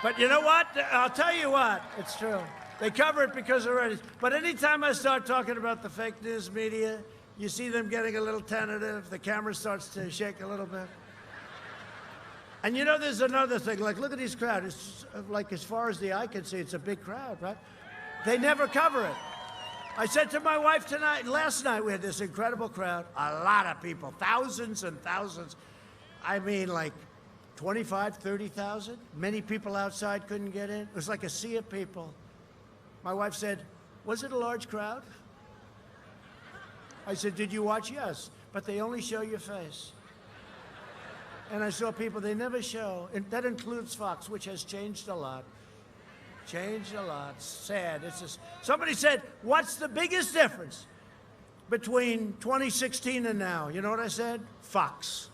But you know what? I'll tell you what. It's true. They cover it because they're ratings. But anytime I start talking about the fake news media, you see them getting a little tentative. The camera starts to shake a little bit. And you know, there's another thing. Like, look at these crowds. It's like, as far as the eye can see, it's a big crowd, right? They never cover it. I said to my wife last night, we had this incredible crowd. A lot of people, thousands and thousands. I mean, like 25, 30,000. Many people outside couldn't get in. It was like a sea of people. My wife said, was it a large crowd? I said, did you watch? Yes, but they only show your face. And I saw people they never show, and that includes Fox, which has changed a lot. Changed a lot. Sad. It's just, somebody said, what's the biggest difference between 2016 and now? You know what I said? Fox.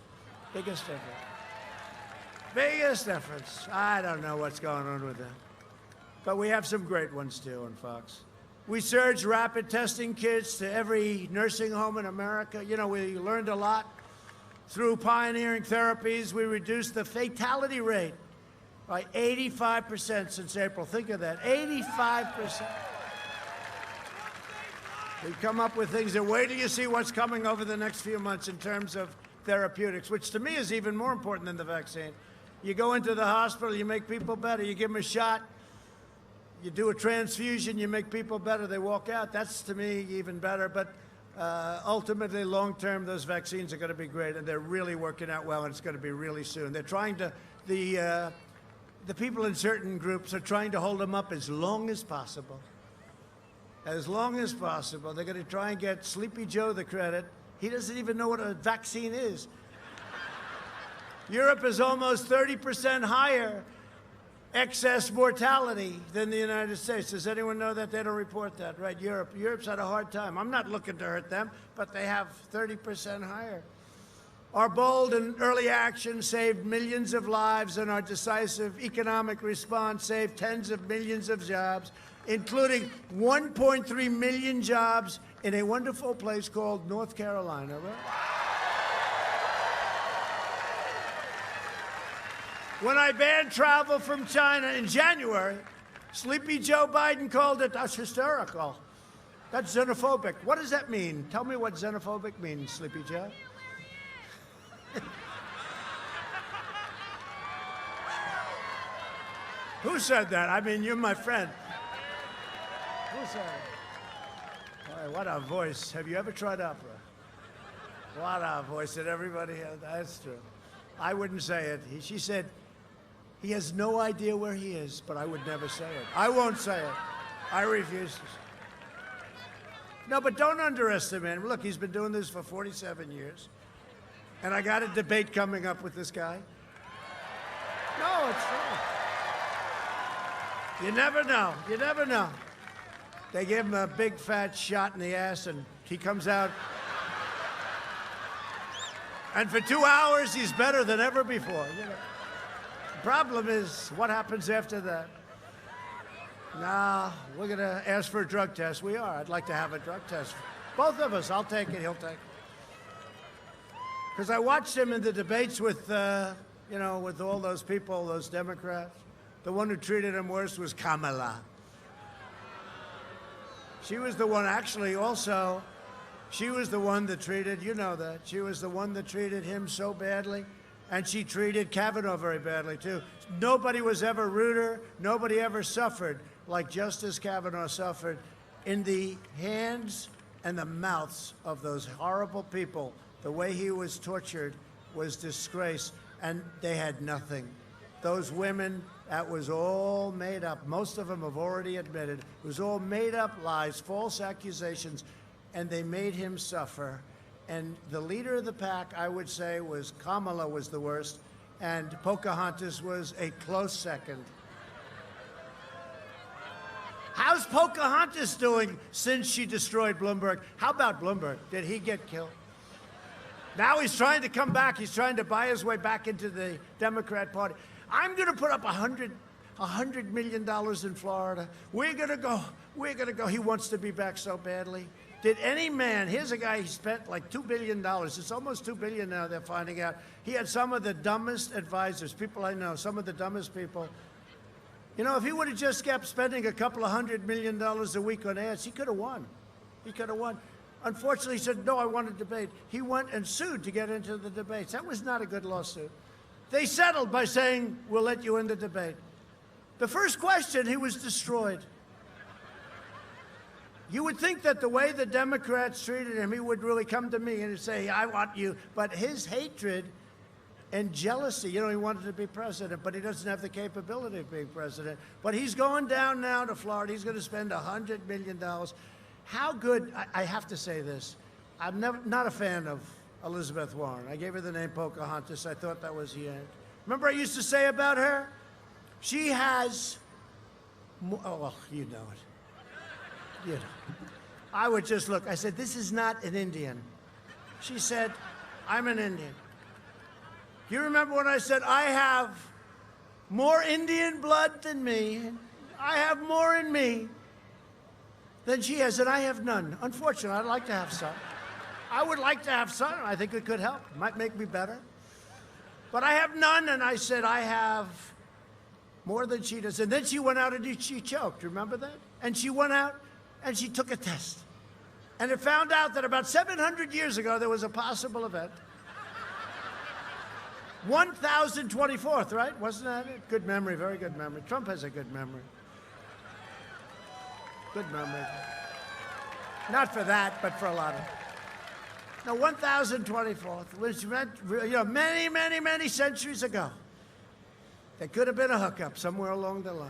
Biggest difference. Biggest difference. I don't know what's going on with that. But we have some great ones, too, on Fox. We surged rapid testing kits to every nursing home in America. You know, we learned a lot. Through pioneering therapies, we reduced the fatality rate by 85% since April. Think of that, 85%. We've come up with things, and wait till you see what's coming over the next few months in terms of therapeutics, which to me is even more important than the vaccine. You go into the hospital, you make people better. You give them a shot, you do a transfusion, you make people better. They walk out. That's, to me, even better. But ultimately, long-term, those vaccines are going to be great, and they're really working out well, and it's going to be really soon. They're trying to, the people in certain groups are trying to hold them up as long as possible. As long as possible. They're going to try and get Sleepy Joe the credit. He doesn't even know what a vaccine is. Europe is almost 30% higher excess mortality than the United States. Does anyone know that? They don't report that, right? Europe's had a hard time. I'm not looking to hurt them, but they have 30% higher. Our bold and early action saved millions of lives, and our decisive economic response saved tens of millions of jobs, including 1.3 million jobs in a wonderful place called North Carolina, right? When I banned travel from China in January, Sleepy Joe Biden called it, that's hysterical. That's xenophobic. What does that mean? Tell me what xenophobic means, Sleepy Joe. Who said that? I mean, you're my friend. Who said it? Boy, what a voice. Have you ever tried opera? What a voice that everybody has. That's true. I wouldn't say it. She said, he has no idea where he is, but I would never say it. I won't say it. I refuse to say it. No, but don't underestimate him. Look, he's been doing this for 47 years. And I got a debate coming up with this guy. No, it's true. You never know. You never know. They give him a big fat shot in the ass, and he comes out. And for 2 hours, he's better than ever before. You know. The problem is, what happens after that? Nah, we're going to ask for a drug test. We are. I'd like to have a drug test. Both of us. I'll take it. He'll take it. Because I watched him in the debates with, you know, with all those people, those Democrats. The one who treated him worse was Kamala. She was the one actually also She was the one that treated, you know that, she was the one that treated him so badly. And she treated Kavanaugh very badly, too. Nobody was ever ruder. Nobody ever suffered like Justice Kavanaugh suffered in the hands and the mouths of those horrible people. The way he was tortured was disgrace, and they had nothing. Those women, that was all made up. Most of them have already admitted it was all made up lies, false accusations, and they made him suffer. And the leader of the pack, I would say, was Kamala was the worst, and Pocahontas was a close second. How's Pocahontas doing since she destroyed Bloomberg? How about Bloomberg? Did he get killed? Now he's trying to come back. He's trying to buy his way back into the Democrat Party. I'm going to put up $100 million in Florida. We're going to go. We're going to go. He wants to be back so badly. Did any man, here's a guy, he spent like $2 billion. It's almost $2 billion now, they're finding out. He had some of the dumbest advisors, people I know, some of the dumbest people. You know, if he would have just kept spending a couple of $100 million a week on ads, he could have won. He could have won. Unfortunately, he said, no, I want a debate. He went and sued to get into the debates. That was not a good lawsuit. They settled by saying, we'll let you in the debate. The first question, he was destroyed. You would think that the way the Democrats treated him, he would really come to me and say, I want you. But his hatred and jealousy, you know, he wanted to be president, but he doesn't have the capability of being president. But he's going down now to Florida. He's going to spend $100 million. How good, I have to say this, I'm not a fan of Elizabeth Warren. I gave her the name Pocahontas. I thought that was the end. Remember I used to say about her? She has, oh, well, you know it. You know, I would just look. I said, this is not an Indian. She said, I'm an Indian. Do you remember when I said, I have more Indian blood than me? I have more in me than she has, and I have none. Unfortunately, I'd like to have some. I would like to have some. I think it could help. It might make me better. But I have none, and I said, I have more than she does. And then she went out and she choked. Remember that? And she went out and she took a test. And it found out that about 700 years ago, there was a possible event. 1024th, right? Wasn't that it? Good memory, very good memory. Trump has a good memory. Good memory. Not for that, but for a lot of it. No, 1024th, which meant, you know, many, many, many centuries ago. There could have been a hookup somewhere along the line.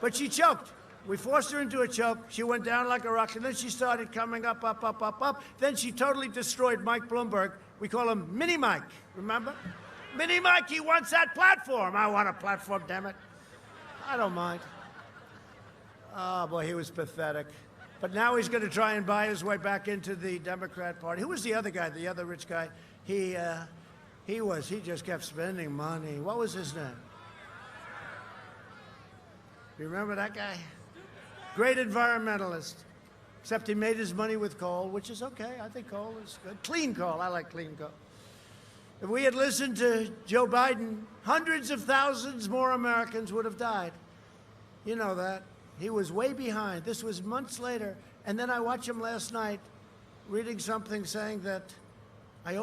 But she choked. We forced her into a choke. She went down like a rock, and then she started coming up, up, up, up, up. Then she totally destroyed Mike Bloomberg. We call him Mini Mike, remember? Mini Mike, he wants that platform. I want a platform, damn it. I don't mind. Oh, boy, he was pathetic. But now he's going to try and buy his way back into the Democrat Party. Who was the other guy, the other rich guy? He just kept spending money. What was his name? You remember that guy? Great environmentalist. Except he made his money with coal, which is okay. I think coal is good. Clean coal. I like clean coal. If we had listened to Joe Biden, hundreds of thousands more Americans would have died. You know that. He was way behind. This was months later. And then I watched him last night reading something saying that I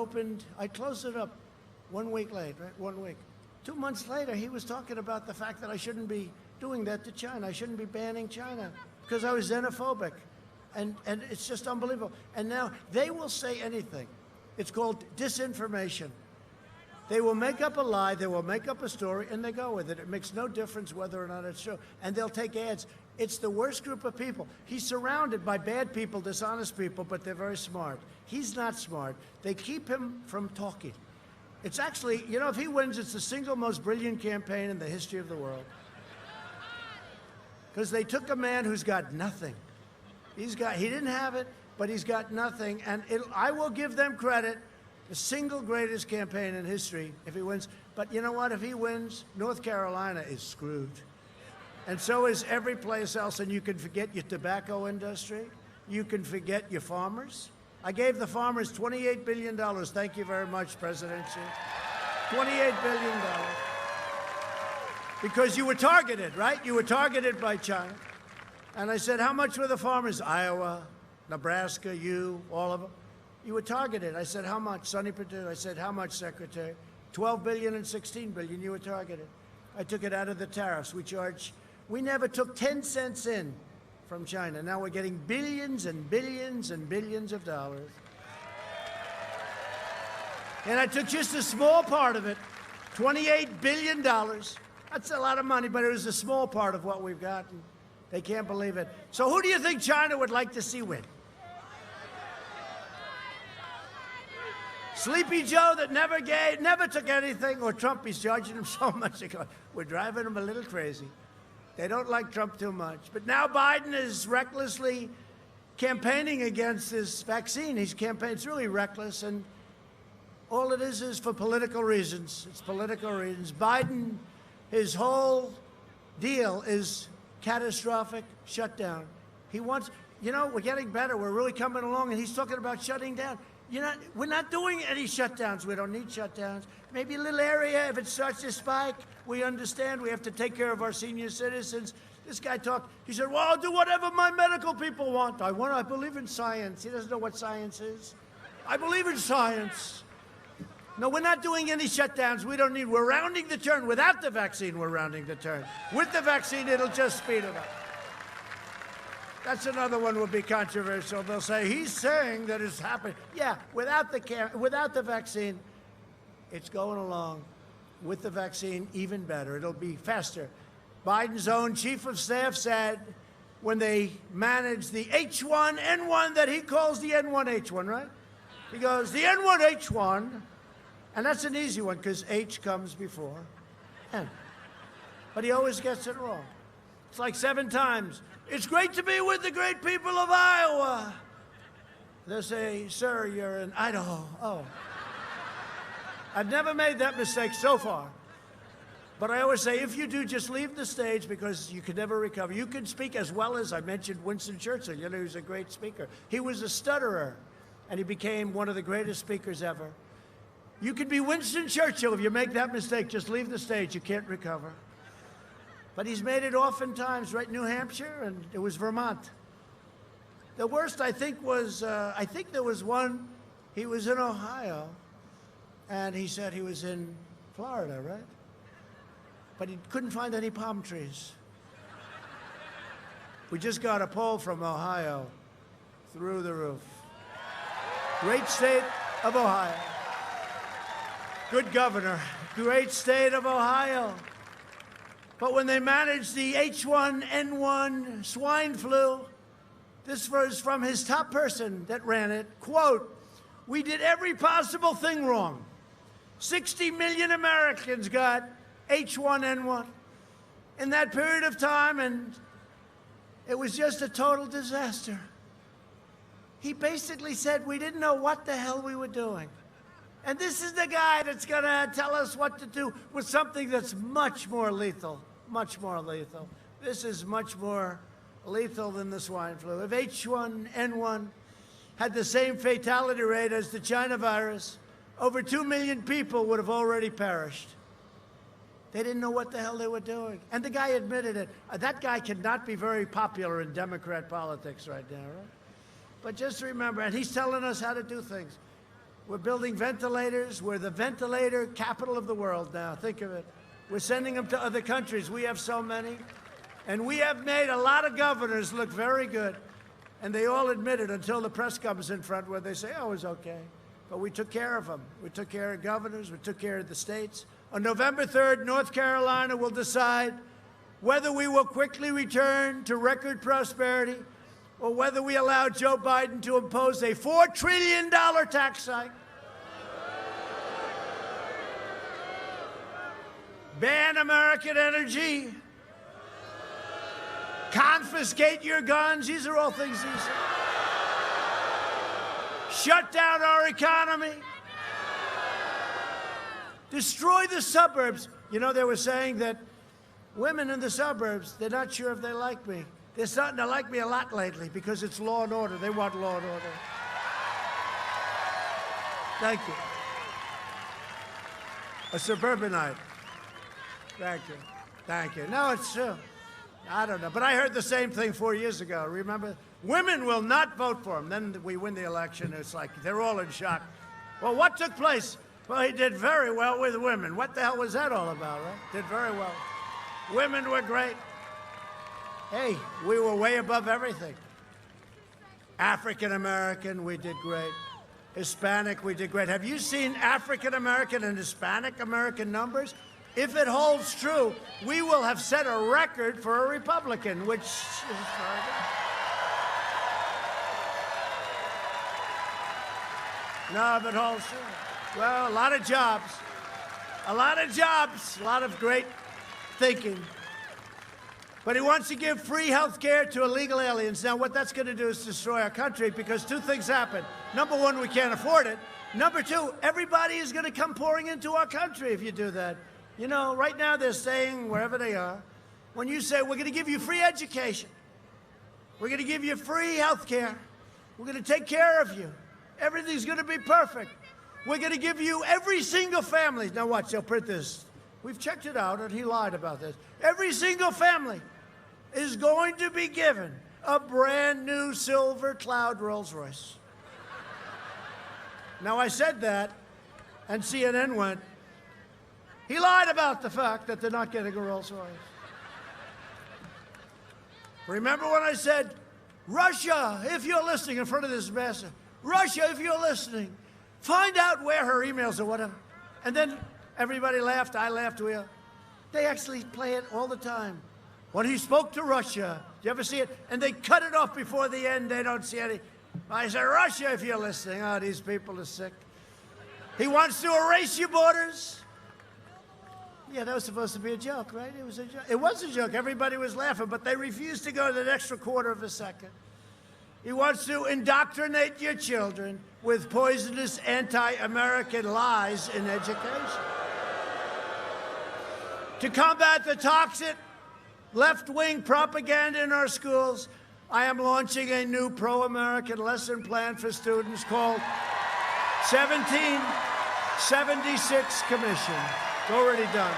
closed it up 1 week late, right? 1 week. 2 months later, he was talking about the fact that I shouldn't be doing that to China. I shouldn't be banning China because I was xenophobic. And it's just unbelievable. And now they will say anything. It's called disinformation. They will make up a lie, they will make up a story, and they go with it. It makes no difference whether or not it's true. And they'll take ads. It's the worst group of people. He's surrounded by bad people, dishonest people, but they're very smart. He's not smart. They keep him from talking. It's actually, you know, if he wins, it's the single most brilliant campaign in the history of the world. Because they took a man who's got nothing. He didn't have it, but he's got nothing. And I will give them credit, the single greatest campaign in history if he wins. But you know what? If he wins, North Carolina is screwed. And so is every place else. And you can forget your tobacco industry. You can forget your farmers. I gave the farmers $28 billion. Thank you very much, President Xi. $28 billion. Because you were targeted, right? You were targeted by China. And I said, how much were the farmers? Iowa, Nebraska, you, all of them. You were targeted. I said, how much? Sonny Perdue. I said, how much, Secretary? 12 billion and 16 billion. You were targeted. I took it out of the tariffs. We never took 10 cents in from China. Now we're getting billions and billions and billions of dollars. And I took just a small part of it, $28 billion. That's a lot of money, but it was a small part of what we've gotten. They can't believe it. So who do you think China would like to see win? Sleepy Joe that never took anything, or Trump? He's charging him so much. We're driving him a little crazy. They don't like Trump too much. But now Biden is recklessly campaigning against this vaccine. It's really reckless, and all it is for political reasons. It's political reasons. Biden, his whole deal is catastrophic shutdown. He wants, we're getting better. We're really coming along, and he's talking about shutting down. We're not doing any shutdowns. We don't need shutdowns. Maybe a little area, if it starts to spike, we understand we have to take care of our senior citizens. This guy he said, well, I'll do whatever my medical people want. I believe in science. He doesn't know what science is. I believe in science. No, we're not doing any shutdowns. We're rounding the turn. Without the vaccine, we're rounding the turn. With the vaccine, it'll just speed it up. That's another one will be controversial. They'll say, he's saying that it's happening. Yeah, without the vaccine, it's going along. With the vaccine, even better. It'll be faster. Biden's own chief of staff said when they managed the H1N1 that he calls the N1H1, right? He goes, the N1H1, and that's an easy one because H comes before N. But he always gets it wrong. It's like 7 times. It's great to be with the great people of Iowa. They'll say, sir, you're in Idaho. Oh. I've never made that mistake so far. But I always say, if you do, just leave the stage because you can never recover. You can speak as well as I mentioned Winston Churchill. He was a great speaker. He was a stutterer, and he became one of the greatest speakers ever. You can be Winston Churchill if you make that mistake. Just leave the stage. You can't recover. But he's made it oftentimes, right? New Hampshire, and it was Vermont. The worst, I think, was, there was one, he was in Ohio, and he said he was in Florida, right? But he couldn't find any palm trees. We just got a poll from Ohio through the roof. Great state of Ohio. Good governor. Great state of Ohio. But when they managed the H1N1 swine flu, this was from his top person that ran it, quote, we did every possible thing wrong. 60 million Americans got H1N1 in that period of time, and it was just a total disaster. He basically said we didn't know what the hell we were doing. And this is the guy that's going to tell us what to do with something that's much more lethal. Much more lethal. This is much more lethal than the swine flu. If H1N1 had the same fatality rate as the China virus, over 2 million people would have already perished. They didn't know what the hell they were doing. And the guy admitted it. That guy cannot be very popular in Democrat politics right now, right? But just remember, and he's telling us how to do things. We're building ventilators. We're the ventilator capital of the world now. Think of it. We're sending them to other countries. We have so many. And we have made a lot of governors look very good. And they all admit it until the press comes in front where they say, oh, it was okay. But we took care of them. We took care of governors. We took care of the states. On November 3rd, North Carolina will decide whether we will quickly return to record prosperity or whether we allow Joe Biden to impose a $4 trillion tax hike. Ban American energy. Confiscate your guns. These are all things he said. Shut down our economy. Destroy the suburbs. You know, they were saying that women in the suburbs, they're not sure if they like me. They're starting to like me a lot lately because it's law and order. They want law and order. Thank you. A suburbanite. Thank you. Thank you. No, it's true. I don't know. But I heard the same thing 4 years ago. Remember? Women will not vote for him. Then we win the election. It's like they're all in shock. Well, what took place? Well, he did very well with women. What the hell was that all about, right? Did very well. Women were great. Hey, we were way above everything. African American, we did great. Hispanic, we did great. Have you seen African American and Hispanic American numbers? If it holds true, we will have set a record for a Republican, which is very good. No, if it holds true. Well, a lot of jobs. A lot of jobs. A lot of great thinking. But he wants to give free health care to illegal aliens. Now, what that's going to do is destroy our country because two things happen. Number one, we can't afford it. Number two, everybody is going to come pouring into our country if you do that. You know, right now they're saying, wherever they are, when you say, we're going to give you free education, we're going to give you free health care, we're going to take care of you, everything's going to be perfect, we're going to give you every single family. Now watch, they'll print this. We've checked it out, and he lied about this. Every single family is going to be given a brand new silver cloud Rolls Royce. Now, I said that, and CNN went, he lied about the fact that they're not getting a Rolls Royce. Remember when I said, Russia, if you're listening in front of this mess, Russia, if you're listening, find out where her emails or whatever. And then everybody laughed, I laughed, they actually play it all the time. When he spoke to Russia, do you ever see it? And they cut it off before the end, they don't see any. I said, Russia, if you're listening. Oh, these people are sick. He wants to erase your borders. Yeah, that was supposed to be a joke, right? It was a joke. It was a joke. Everybody was laughing, but they refused to go the extra quarter of a second. He wants to indoctrinate your children with poisonous anti-American lies in education. To combat the toxic left-wing propaganda in our schools, I am launching a new pro-American lesson plan for students called 1776 Commission. It's already done.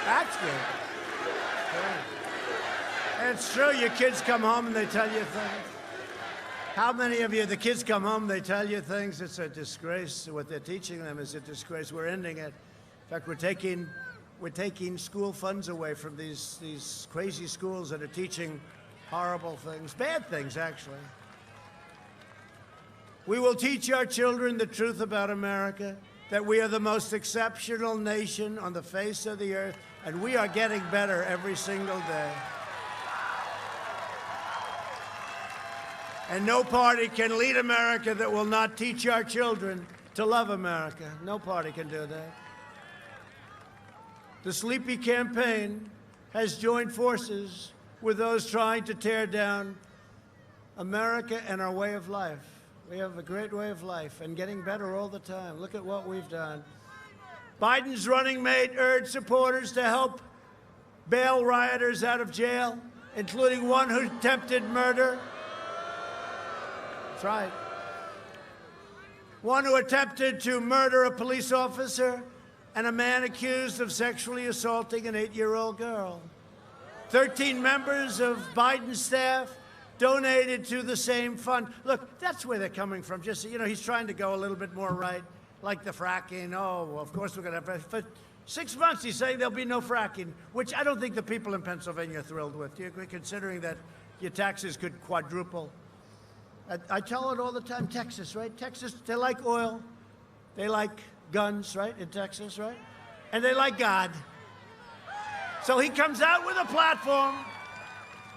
That's good. It's true, your kids come home and they tell you things. How many of you, the kids come home, they tell you things? It's a disgrace. What they're teaching them is a disgrace. We're ending it. In fact, we're taking school funds away from these crazy schools that are teaching horrible things, bad things, actually. We will teach our children the truth about America, that we are the most exceptional nation on the face of the earth, and we are getting better every single day. And no party can lead America that will not teach our children to love America. No party can do that. The Sleepy Campaign has joined forces with those trying to tear down America and our way of life. We have a great way of life and getting better all the time. Look at what we've done. Biden's running mate urged supporters to help bail rioters out of jail, including one who attempted murder. That's right. One who attempted to murder a police officer and a man accused of sexually assaulting an 8-year-old girl. 13 members of Biden's staff donated to the same fund. Look, that's where they're coming from. Just, you know, he's trying to go a little bit more right, like the fracking. Oh, well, of course we're going to have. For 6 months, he's saying there'll be no fracking, which I don't think the people in Pennsylvania are thrilled with. Do you agree, considering that your taxes could quadruple? I tell it all the time, Texas, right? Texas, they like oil. They like guns, right, in Texas, right? And they like God. So he comes out with a platform.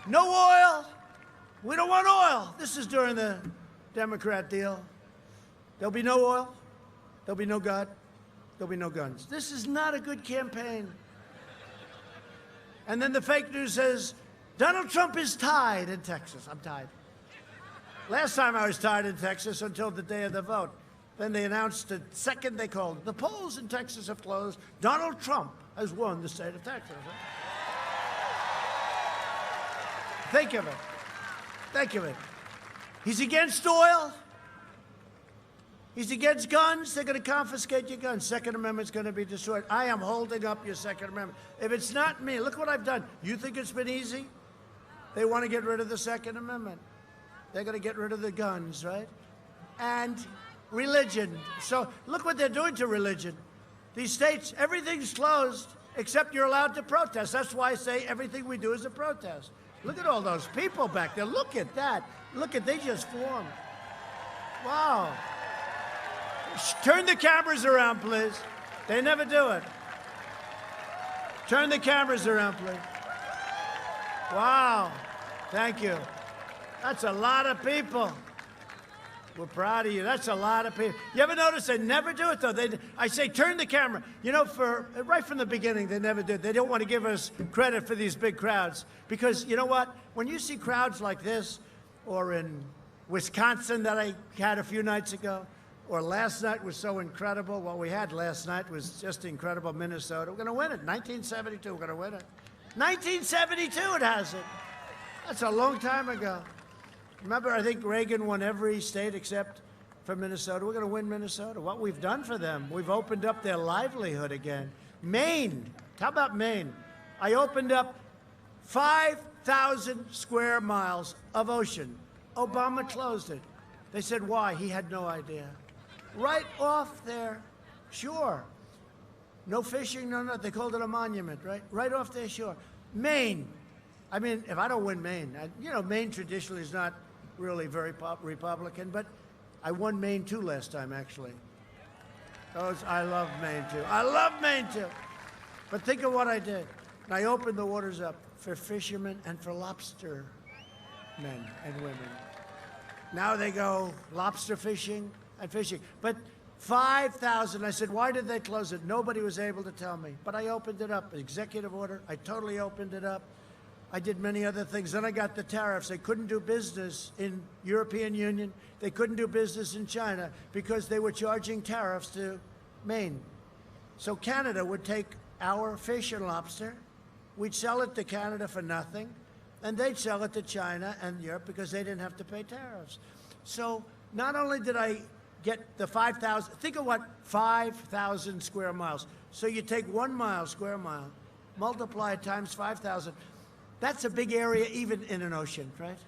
No oil. We don't want oil. This is during the Democrat deal. There'll be no oil. There'll be no God. There'll be no guns. This is not a good campaign. And then the fake news says, Donald Trump is tied in Texas. I'm tied. Last time I was tied in Texas until the day of the vote. Then they announced the second they called, the polls in Texas have closed. Donald Trump has won the state of Texas. Think of it. Think of it. He's against oil. He's against guns. They're going to confiscate your guns. Second Amendment's going to be destroyed. I am holding up your Second Amendment. If it's not me, look what I've done. You think it's been easy? They want to get rid of the Second Amendment. They're going to get rid of the guns, right? And religion. So look what they're doing to religion. These states, everything's closed except you're allowed to protest. That's why I say everything we do is a protest. Look at all those people back there. Look at that. Look at, they just formed. Wow. Turn the cameras around, please. They never do it. Turn the cameras around, please. Wow. Thank you. That's a lot of people. We're proud of you. That's a lot of people. You ever notice they never do it, though? I say, turn the camera. You know, right from the beginning, they never did. They don't want to give us credit for these big crowds. Because, you know what? When you see crowds like this, or in Wisconsin that I had a few nights ago, or last night was so incredible. What we had last night was just incredible. Minnesota. We're going to win it. 1972, we're going to win it. 1972 it has it. That's a long time ago. Remember, I think Reagan won every state except for Minnesota. We're going to win Minnesota. What we've done for them, we've opened up their livelihood again. Maine. How about Maine? I opened up 5,000 square miles of ocean. Obama closed it. They said, why? He had no idea. Right off there, shore. No fishing, no nothing. They called it a monument, right? Right off their shore. Maine. I mean, if I don't win Maine, you know, Maine traditionally is not really very Republican, but I won Maine too last time, actually. I love Maine too. I love Maine too. But think of what I did. I opened the waters up for fishermen and for lobster men and women. Now they go lobster fishing and fishing. But 5,000, I said, why did they close it? Nobody was able to tell me. But I opened it up, executive order. I totally opened it up. I did many other things. Then I got the tariffs. They couldn't do business in European Union. They couldn't do business in China because they were charging tariffs to Maine. So Canada would take our fish and lobster. We'd sell it to Canada for nothing. And they'd sell it to China and Europe because they didn't have to pay tariffs. So not only did I get the 5,000, think of what 5,000 square miles. So you take 1 mile, square mile, multiply it times 5,000. That's a big area even in an ocean, right?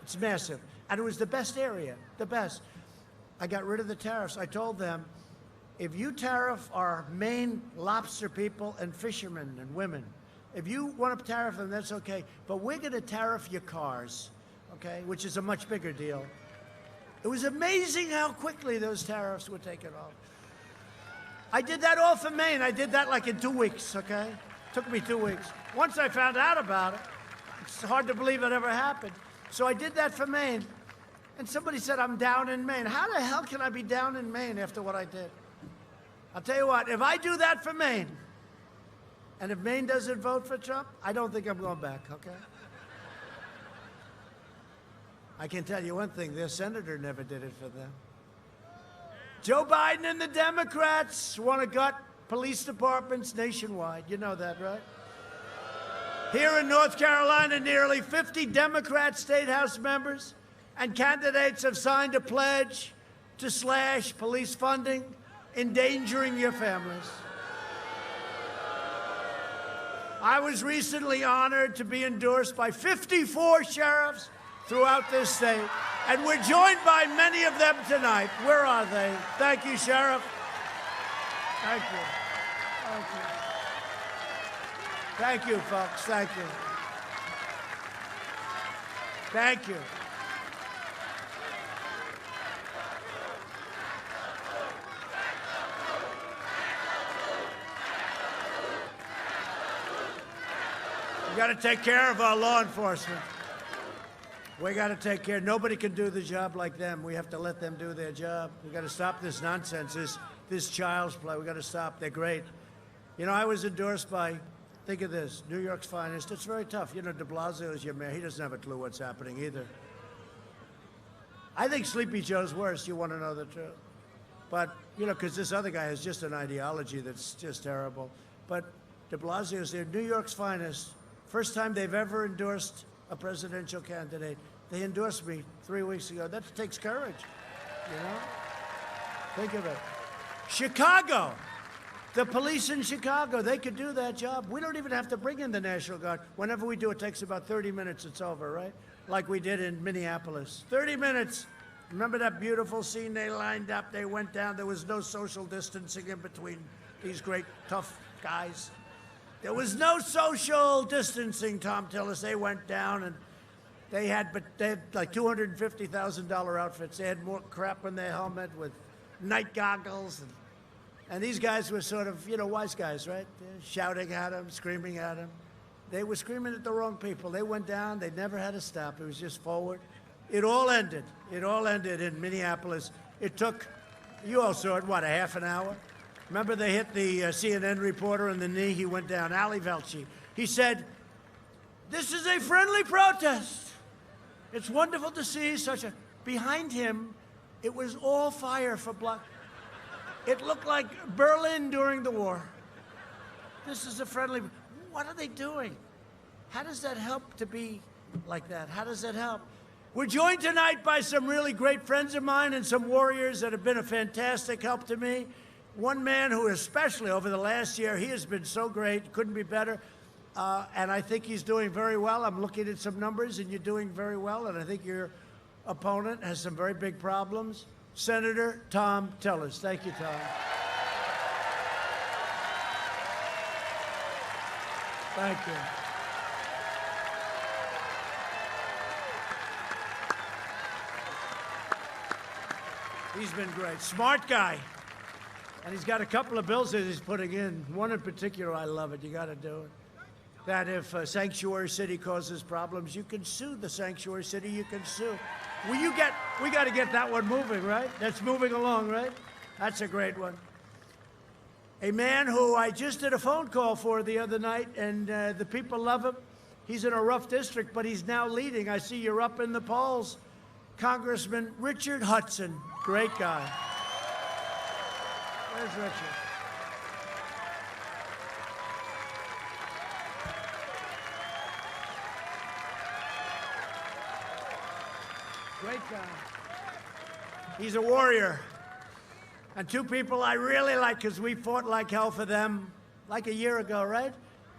It's massive. And it was the best area, the best. I got rid of the tariffs. I told them, if you tariff our Maine lobster people and fishermen and women, if you want to tariff them, that's okay. But we're going to tariff your cars, okay, which is a much bigger deal. It was amazing how quickly those tariffs were taken off. I did that all for Maine. I did that like in 2 weeks, okay? Took me 2 weeks. Once I found out about it, it's hard to believe it ever happened. So I did that for Maine. And somebody said, I'm down in Maine. How the hell can I be down in Maine after what I did? I'll tell you what, if I do that for Maine, and if Maine doesn't vote for Trump, I don't think I'm going back, okay? I can tell you one thing, their senator never did it for them. Joe Biden and the Democrats want to gut police departments nationwide. You know that, right? Here in North Carolina, nearly 50 Democrat State House members and candidates have signed a pledge to slash police funding, endangering your families. I was recently honored to be endorsed by 54 sheriffs throughout this state, and we're joined by many of them tonight. Where are they? Thank you, Sheriff. Thank you. Thank you. Thank you, folks. Thank you. Thank you. We got to take care of our law enforcement. We got to take care. Nobody can do the job like them. We have to let them do their job. We got to stop this nonsense, this child's play. We got to stop. They're great. You know, I was endorsed by, think of this, New York's finest. It's very tough. You know, de Blasio is your mayor. He doesn't have a clue what's happening either. I think Sleepy Joe's worse. You want to know the truth. But, you know, because this other guy has just an ideology that's just terrible. But de Blasio is there, New York's finest. First time they've ever endorsed a presidential candidate. They endorsed me 3 weeks ago. That takes courage, you know? Think of it. Chicago. The police in Chicago, they could do that job. We don't even have to bring in the National Guard. Whenever we do, it takes about 30 minutes, it's over, right? Like we did in Minneapolis. 30 minutes. Remember that beautiful scene? They lined up, they went down. There was no social distancing in between these great, tough guys. There was no social distancing, Tom Tillis. They went down and they had like $250,000 outfits. They had more crap on their helmet with night goggles. And these guys were sort of, you know, wise guys, right? They're shouting at him, screaming at him. They were screaming at the wrong people. They went down. They never had to stop. It was just forward. It all ended. It all ended in Minneapolis. It took, you all saw it, what, a half an hour? Remember they hit the CNN reporter in the knee? He went down, Ali Velci. He said, "This is a friendly protest. It's wonderful to see such a..." Behind him, it was all fire for blood. It looked like Berlin during the war. This is a friendly... What are they doing? How does that help to be like that? How does that help? We're joined tonight by some really great friends of mine and some warriors that have been a fantastic help to me. One man who, especially over the last year, he has been so great, couldn't be better. And I think he's doing very well. I'm looking at some numbers, and you're doing very well. And I think your opponent has some very big problems. Senator Tom Tillis. Thank you, Tom. Thank you. He's been great. Smart guy. And he's got a couple of bills that he's putting in. One in particular, I love it. You got to do it. That if a sanctuary city causes problems, you can sue the sanctuary city. You can sue. We got to get that one moving, right? That's moving along, right? That's a great one. A man who I just did a phone call for the other night, and the people love him. He's in a rough district, but he's now leading. I see you're up in the polls. Congressman Richard Hudson. Great guy. Where's Richard? Great guy. He's a warrior. And two people I really like, because we fought like hell for them like a year ago, right?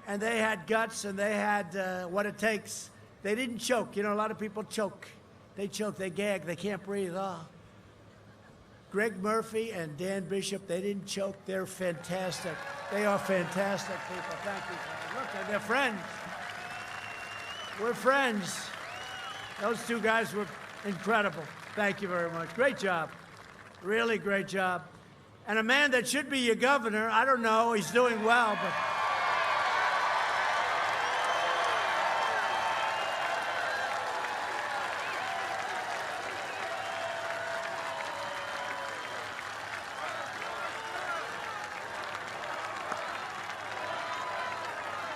And they had guts, and they had what it takes. They didn't choke. You know, a lot of people choke. They choke, they gag, they can't breathe. Oh. Greg Murphy and Dan Bishop, they didn't choke. They're fantastic. They are fantastic people. Thank you. Look, they're friends. We're friends. Those two guys were incredible. Thank you very much. Great job. Really great job. And a man that should be your governor, I don't know, he's doing well, but...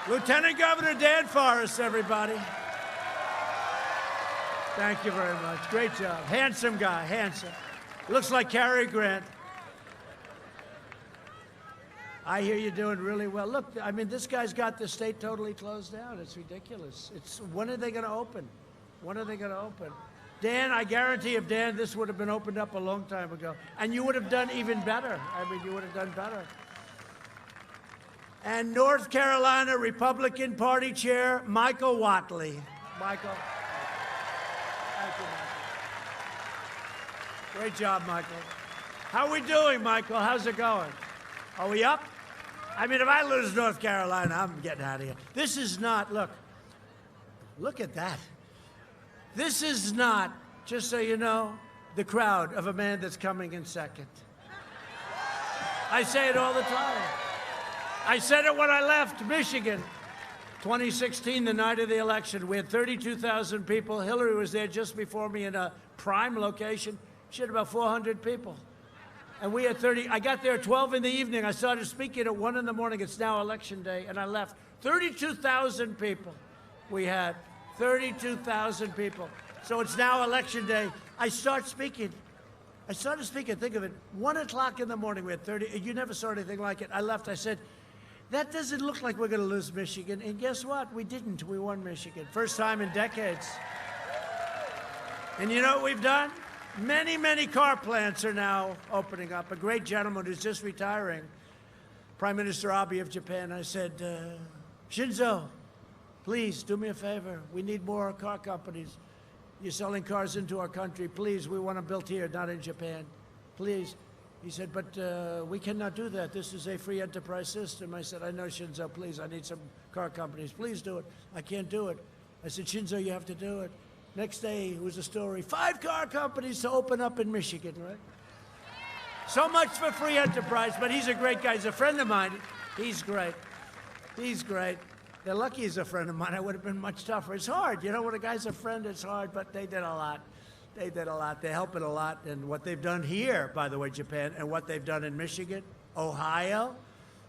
Lieutenant Governor Dan Forrest, everybody. Thank you very much. Great job. Handsome guy, handsome. Looks like Cary Grant. I hear you're doing really well. Look, I mean, this guy's got the state totally closed down. It's ridiculous. When are they going to open? When are they going to open? Dan, I guarantee if Dan, this would have been opened up a long time ago. And you would have done even better. I mean, you would have done better. And North Carolina Republican Party Chair, Michael Whatley. Michael. Thank you, Michael. Great job, Michael. How are we doing, Michael? How's it going? Are we up? I mean, if I lose North Carolina, I'm getting out of here. This is not, look at that. This is not, just so you know, the crowd of a man that's coming in second. I say it all the time. I said it when I left Michigan, 2016, the night of the election. We had 32,000 people. Hillary was there just before me in a prime location. She had about 400 people. And we had 30. I got there at 12 in the evening. I started speaking at 1 in the morning. It's now election day, and I left. 32,000 people we had. 32,000 people. So it's now election day. I started speaking. Think of it. 1 o'clock in the morning, we had 30. You never saw anything like it. I left. I said, that doesn't look like we're going to lose Michigan. And guess what? We didn't. We won Michigan. First time in decades. And you know what we've done? Many, many car plants are now opening up. A great gentleman who's just retiring, Prime Minister Abe of Japan, I said, Shinzo, please do me a favor. We need more car companies. You're selling cars into our country. Please, we want them built here, not in Japan. Please. He said, but we cannot do that. This is a free enterprise system. I said, I know, Shinzo, please. I need some car companies. Please do it. I can't do it. I said, Shinzo, you have to do it. Next day, it was a story. 5 car companies to open up in Michigan, right? So much for free enterprise, but he's a great guy. He's a friend of mine. He's great. He's great. They're lucky he's a friend of mine. I would have been much tougher. It's hard. You know, when a guy's a friend, it's hard, but they did a lot. They did a lot. They help it a lot. And what they've done here, by the way, Japan, and what they've done in Michigan, Ohio,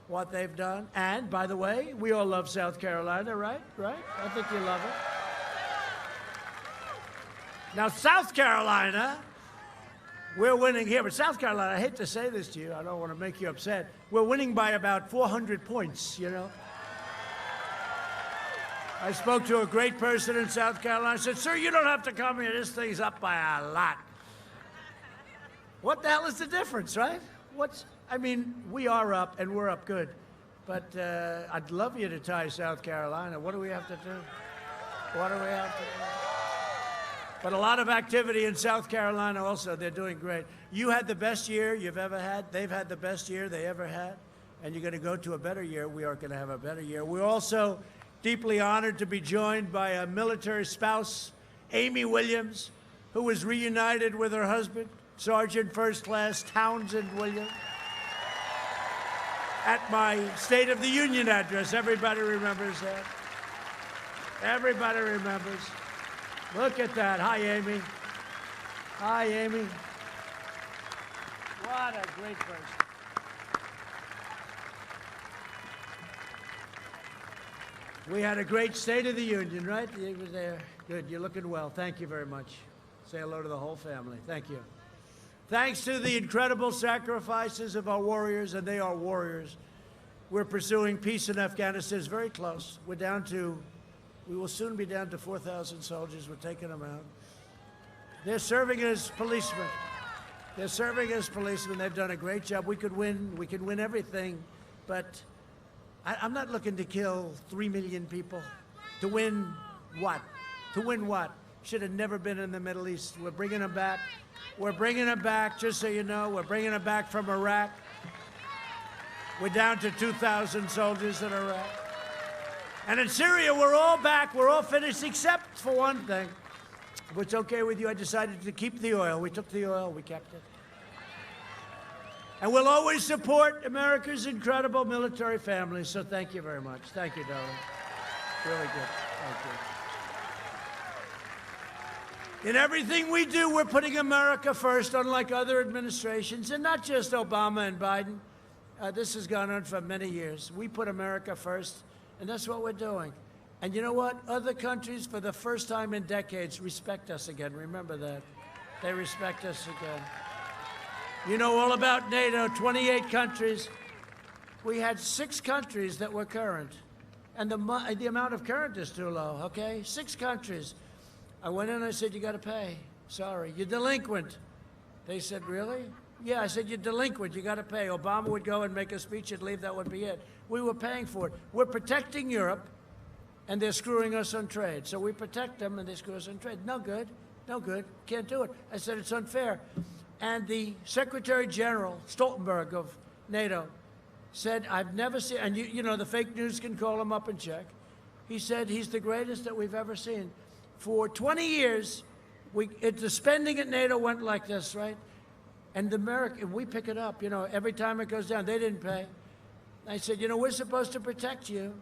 what they've done. And, by the way, we all love South Carolina, right? Right? I think you love it. Now, South Carolina, we're winning here. But South Carolina, I hate to say this to you. I don't want to make you upset. We're winning by about 400 points, you know. I spoke to a great person in South Carolina. I said, sir, you don't have to come here. This thing's up by a lot. What the hell is the difference, right? I mean, we are up, and we're up good. But I'd love you to tie South Carolina. What do we have to do? What do we have to do? But a lot of activity in South Carolina also. They're doing great. You had the best year you've ever had. They've had the best year they ever had. And you're going to go to a better year. We are going to have a better year. We're also deeply honored to be joined by a military spouse, Amy Williams, who was reunited with her husband, Sergeant First Class Townsend Williams, at my State of the Union address. Everybody remembers that. Everybody remembers. Look at that. Hi, Amy. Hi, Amy. What a great person. We had a great State of the Union, right? You were there. Good. You're looking well. Thank you very much. Say hello to the whole family. Thank you. Thanks to the incredible sacrifices of our warriors, and they are warriors, we're pursuing peace in Afghanistan. It's very close. We will soon be down to 4,000 soldiers. We're taking them out. They're serving as policemen. They're serving as policemen. They've done a great job. We could win. We could win everything, but I'm not looking to kill 3 million people. To win what? To win what? Should have never been in the Middle East. We're bringing them back. We're bringing them back, just so you know. We're bringing them back from Iraq. We're down to 2,000 soldiers in Iraq. And in Syria, we're all back. We're all finished, except for one thing. If it's okay with you, I decided to keep the oil. We took the oil. We kept it. And we'll always support America's incredible military families. So thank you very much. Thank you, darling. Really good. Thank you. In everything we do, we're putting America first, unlike other administrations, and not just Obama and Biden. This has gone on for many years. We put America first, and that's what we're doing. And you know what? Other countries, for the first time in decades, respect us again. Remember that. They respect us again. You know all about NATO, 28 countries. We had 6 countries that were current. And the amount of current is too low, okay? 6 countries. I went in and I said, you got to pay. Sorry, you're delinquent. They said, really? Yeah, I said, you're delinquent. You got to pay. Obama would go and make a speech and leave. That would be it. We were paying for it. We're protecting Europe, and they're screwing us on trade. So we protect them, and they screw us on trade. No good. No good. Can't do it. I said, it's unfair. And the Secretary General, Stoltenberg of NATO, said, I've never seen, and you know, the fake news can call him up and check. He said he's the greatest that we've ever seen. For 20 years, the spending at NATO went like this, right? And we pick it up, you know, every time it goes down. They didn't pay. I said, you know, we're supposed to protect you.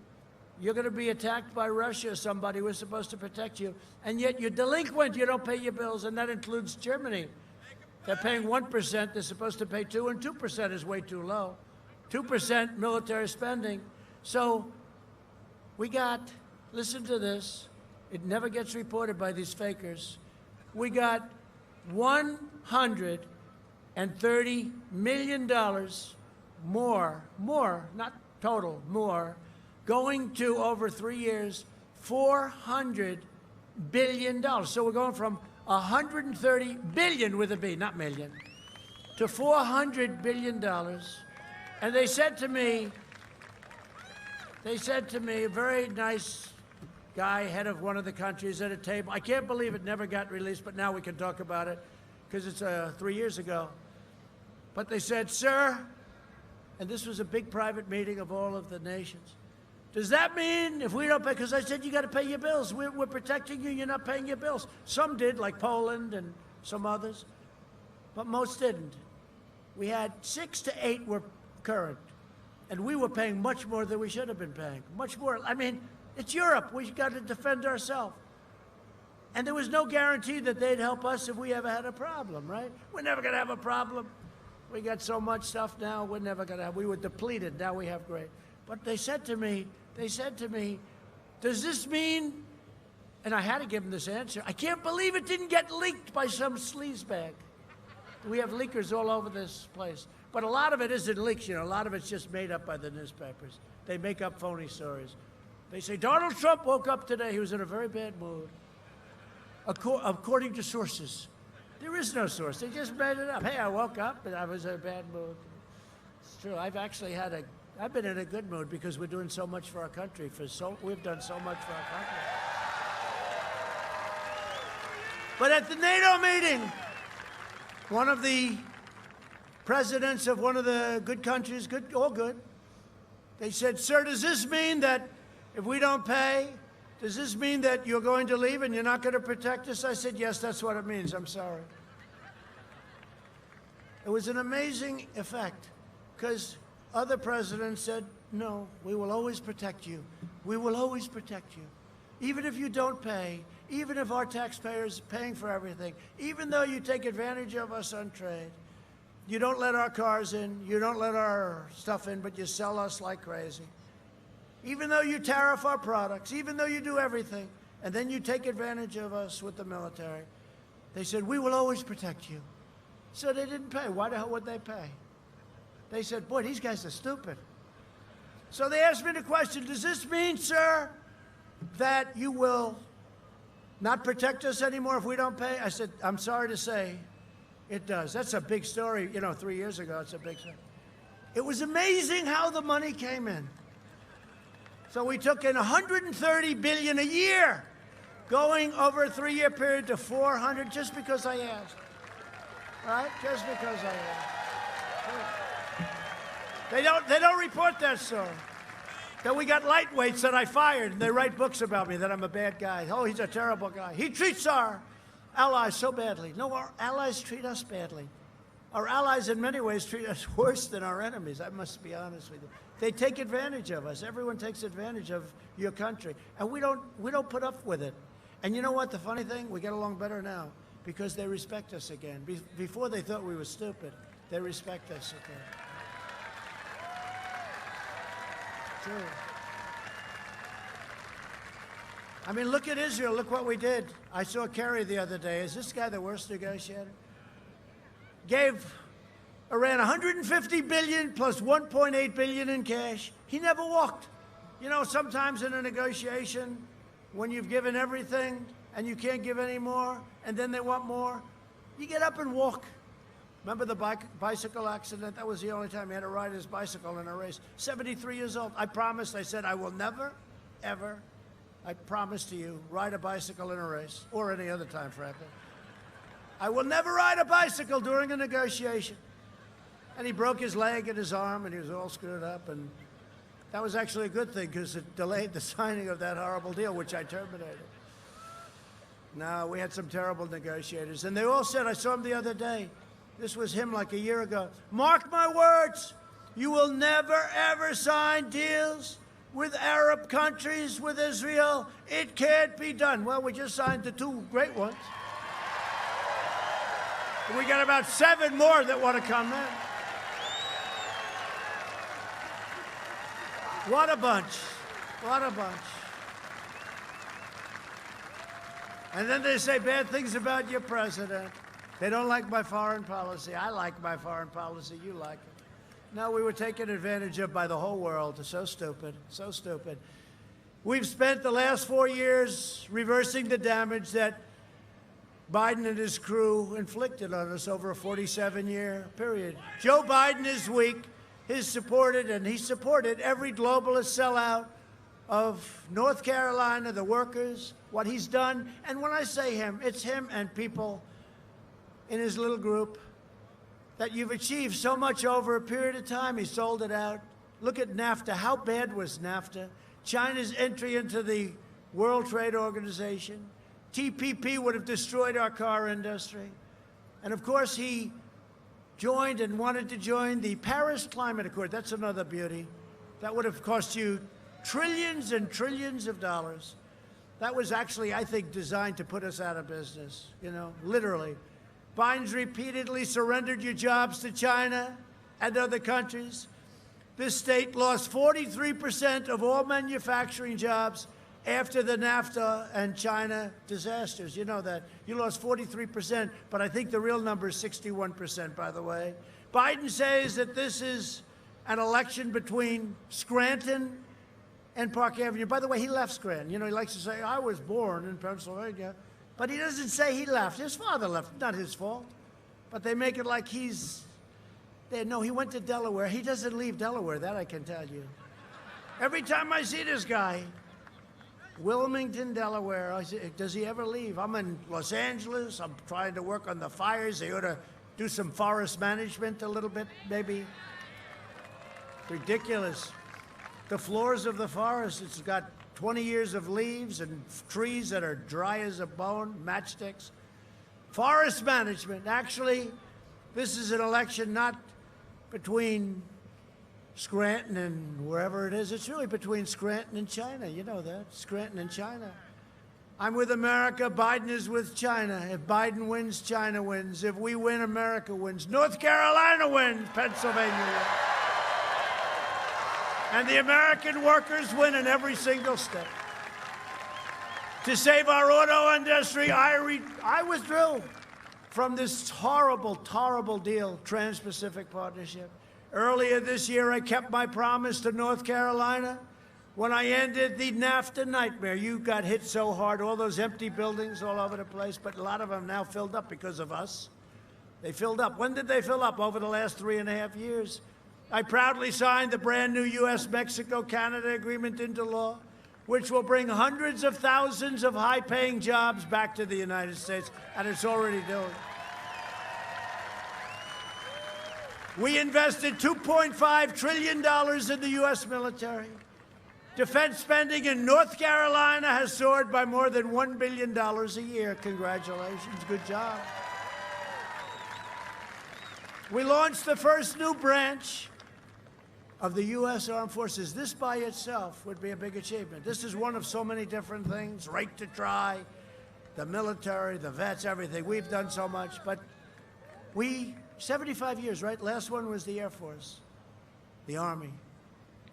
You're going to be attacked by Russia or somebody. We're supposed to protect you. And yet you're delinquent. You don't pay your bills, and that includes Germany. They're paying 1%. They're supposed to pay 2%, and 2% is way too low. 2% military spending. So we got, listen to this. It never gets reported by these fakers. We got $130 million more, not total, more, going to, over 3 years, $400 billion. So we're going from $130 billion with a B, not million, to $400 billion. And they said to me, a very nice guy, head of one of the countries at a table. I can't believe it never got released, but now we can talk about it because it's 3 years ago. But they said, sir, and this was a big private meeting of all of the nations, does that mean if we don't pay, because I said you got to pay your bills. We're protecting you, you're not paying your bills. Some did, like Poland and some others, but most didn't. We had 6 to 8 were current, and we were paying much more than we should have been paying, much more. I mean, it's Europe. We've got to defend ourselves. And there was no guarantee that they'd help us if we ever had a problem, right? We're never going to have a problem. We got so much stuff now, we're never going to have. We were depleted, now we have great. But they said to me, does this mean, and I had to give them this answer, I can't believe it didn't get leaked by some sleazebag. We have leakers all over this place. But a lot of it isn't leaks, you know, a lot of it's just made up by the newspapers. They make up phony stories. They say, Donald Trump woke up today, he was in a very bad mood. According to sources. There is no source, they just made it up. Hey, I woke up and I was in a bad mood. It's true, I've been in a good mood because we're doing so much for our country. We've done so much for our country. But at the NATO meeting, one of the presidents of one of the good countries, all good, they said, sir, does this mean that if we don't pay, does this mean that you're going to leave and you're not going to protect us? I said, yes, that's what it means. I'm sorry. It was an amazing effect because other presidents said, no, we will always protect you. We will always protect you. Even if you don't pay, even if our taxpayers are paying for everything, even though you take advantage of us on trade, you don't let our cars in, you don't let our stuff in, but you sell us like crazy. Even though you tariff our products, even though you do everything, and then you take advantage of us with the military, they said, we will always protect you. So they didn't pay. Why the hell would they pay? They said, boy, these guys are stupid. So they asked me the question, does this mean, sir, that you will not protect us anymore if we don't pay? I said, I'm sorry to say, it does. That's a big story. You know, 3 years ago, it's a big story. It was amazing how the money came in. So we took in $130 billion a year, going over a 3-year period to 400, just because I asked. Right? Just because I asked. They don't report that story. That we got lightweights that I fired, and they write books about me that I'm a bad guy. Oh, he's a terrible guy. He treats our allies so badly. No, our allies treat us badly. Our allies, in many ways, treat us worse than our enemies. I must be honest with you. They take advantage of us. Everyone takes advantage of your country, and we don't put up with it. And you know what? The funny thing, we get along better now because they respect us again. Before they thought we were stupid, they respect us again. True. I mean, look at Israel. Look what we did. I saw Kerry the other day. Is this guy the worst negotiator? Gave Iran $150 billion plus $1.8 billion in cash. He never walked. You know, sometimes in a negotiation, when you've given everything and you can't give any more, and then they want more, you get up and walk. Remember the bicycle accident? That was the only time he had to ride his bicycle in a race. 73 years old. I promised, I said, I will never, ever, I promise to you, ride a bicycle in a race, or any other time, frankly. I will never ride a bicycle during a negotiation. And he broke his leg and his arm, and he was all screwed up. And that was actually a good thing, because it delayed the signing of that horrible deal, which I terminated. No, we had some terrible negotiators. And they all said, I saw him the other day. This was him like a year ago. Mark my words, you will never, ever sign deals with Arab countries, with Israel. It can't be done. Well, we just signed the 2 great ones. We got about 7 more that want to come in. What a bunch. What a bunch. And then they say bad things about your president. They don't like my foreign policy. I like my foreign policy. You like it. No, we were taken advantage of by the whole world. So stupid. So stupid. We've spent the last 4 years reversing the damage that Biden and his crew inflicted on us over a 47-year period. Joe Biden is weak. He supported every globalist sellout of North Carolina, the workers, what he's done. And when I say him, it's him and people in his little group that you've achieved so much over a period of time. He sold it out. Look at NAFTA. How bad was NAFTA? China's entry into the World Trade Organization. TPP would have destroyed our car industry. And of course, he joined and wanted to join the Paris Climate Accord. That's another beauty. That would have cost you trillions and trillions of dollars. That was actually, I think, designed to put us out of business, you know, literally. Biden's repeatedly surrendered your jobs to China and other countries. This state lost 43% of all manufacturing jobs after the NAFTA and China disasters. You know that. You lost 43%, but I think the real number is 61%, by the way. Biden says that this is an election between Scranton and Park Avenue. By the way, he left Scranton. You know, he likes to say, I was born in Pennsylvania. But he doesn't say he left. His father left. Not his fault. But they make it like he's there. No, he went to Delaware. He doesn't leave Delaware. That I can tell you. Every time I see this guy, Wilmington, Delaware, I say, does he ever leave? I'm in Los Angeles. I'm trying to work on the fires. They ought to do some forest management a little bit, maybe. Ridiculous. The floors of the forest, it's got 20 years of leaves and trees that are dry as a bone, matchsticks. Forest management. Actually, this is an election not between Scranton and wherever it is. It's really between Scranton and China. You know that. Scranton and China. I'm with America. Biden is with China. If Biden wins, China wins. If we win, America wins. North Carolina wins. Pennsylvania wins. And the American workers win in every single state. To save our auto industry, I withdrew from this horrible, horrible deal, Trans-Pacific Partnership. Earlier this year, I kept my promise to North Carolina when I ended the NAFTA nightmare. You got hit so hard, all those empty buildings all over the place, but a lot of them now filled up because of us. They filled up. When did they fill up? Over the last 3.5 years. I proudly signed the brand new U.S.-Mexico-Canada agreement into law, which will bring hundreds of thousands of high-paying jobs back to the United States, and it's already doing. We invested $2.5 trillion in the U.S. military. Defense spending in North Carolina has soared by more than $1 billion a year. Congratulations. Good job. We launched the first new branch of the U.S. Armed Forces. This by itself would be a big achievement. This is one of so many different things, right to try, the military, the vets, everything. We've done so much, but 75 years, right? Last one was the Air Force, the Army,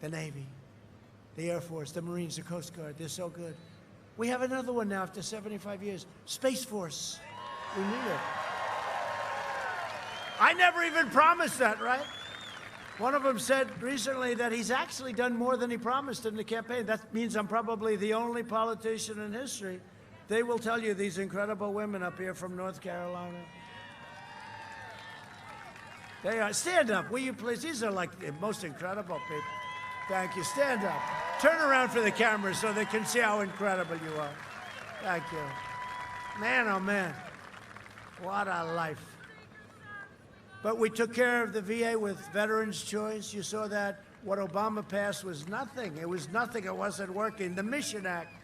the Navy, the Air Force, the Marines, the Coast Guard. They're so good. We have another one now after 75 years, Space Force. We need it. I never even promised that, right? One of them said recently that he's actually done more than he promised in the campaign. That means I'm probably the only politician in history. They will tell you, these incredible women up here from North Carolina. They are. Stand up, will you please? These are like the most incredible people. Thank you. Stand up. Turn around for the camera so they can see how incredible you are. Thank you. Man, oh man. What a life. But we took care of the VA with Veterans Choice. You saw that. What Obama passed was nothing. It was nothing. It wasn't working. The Mission Act.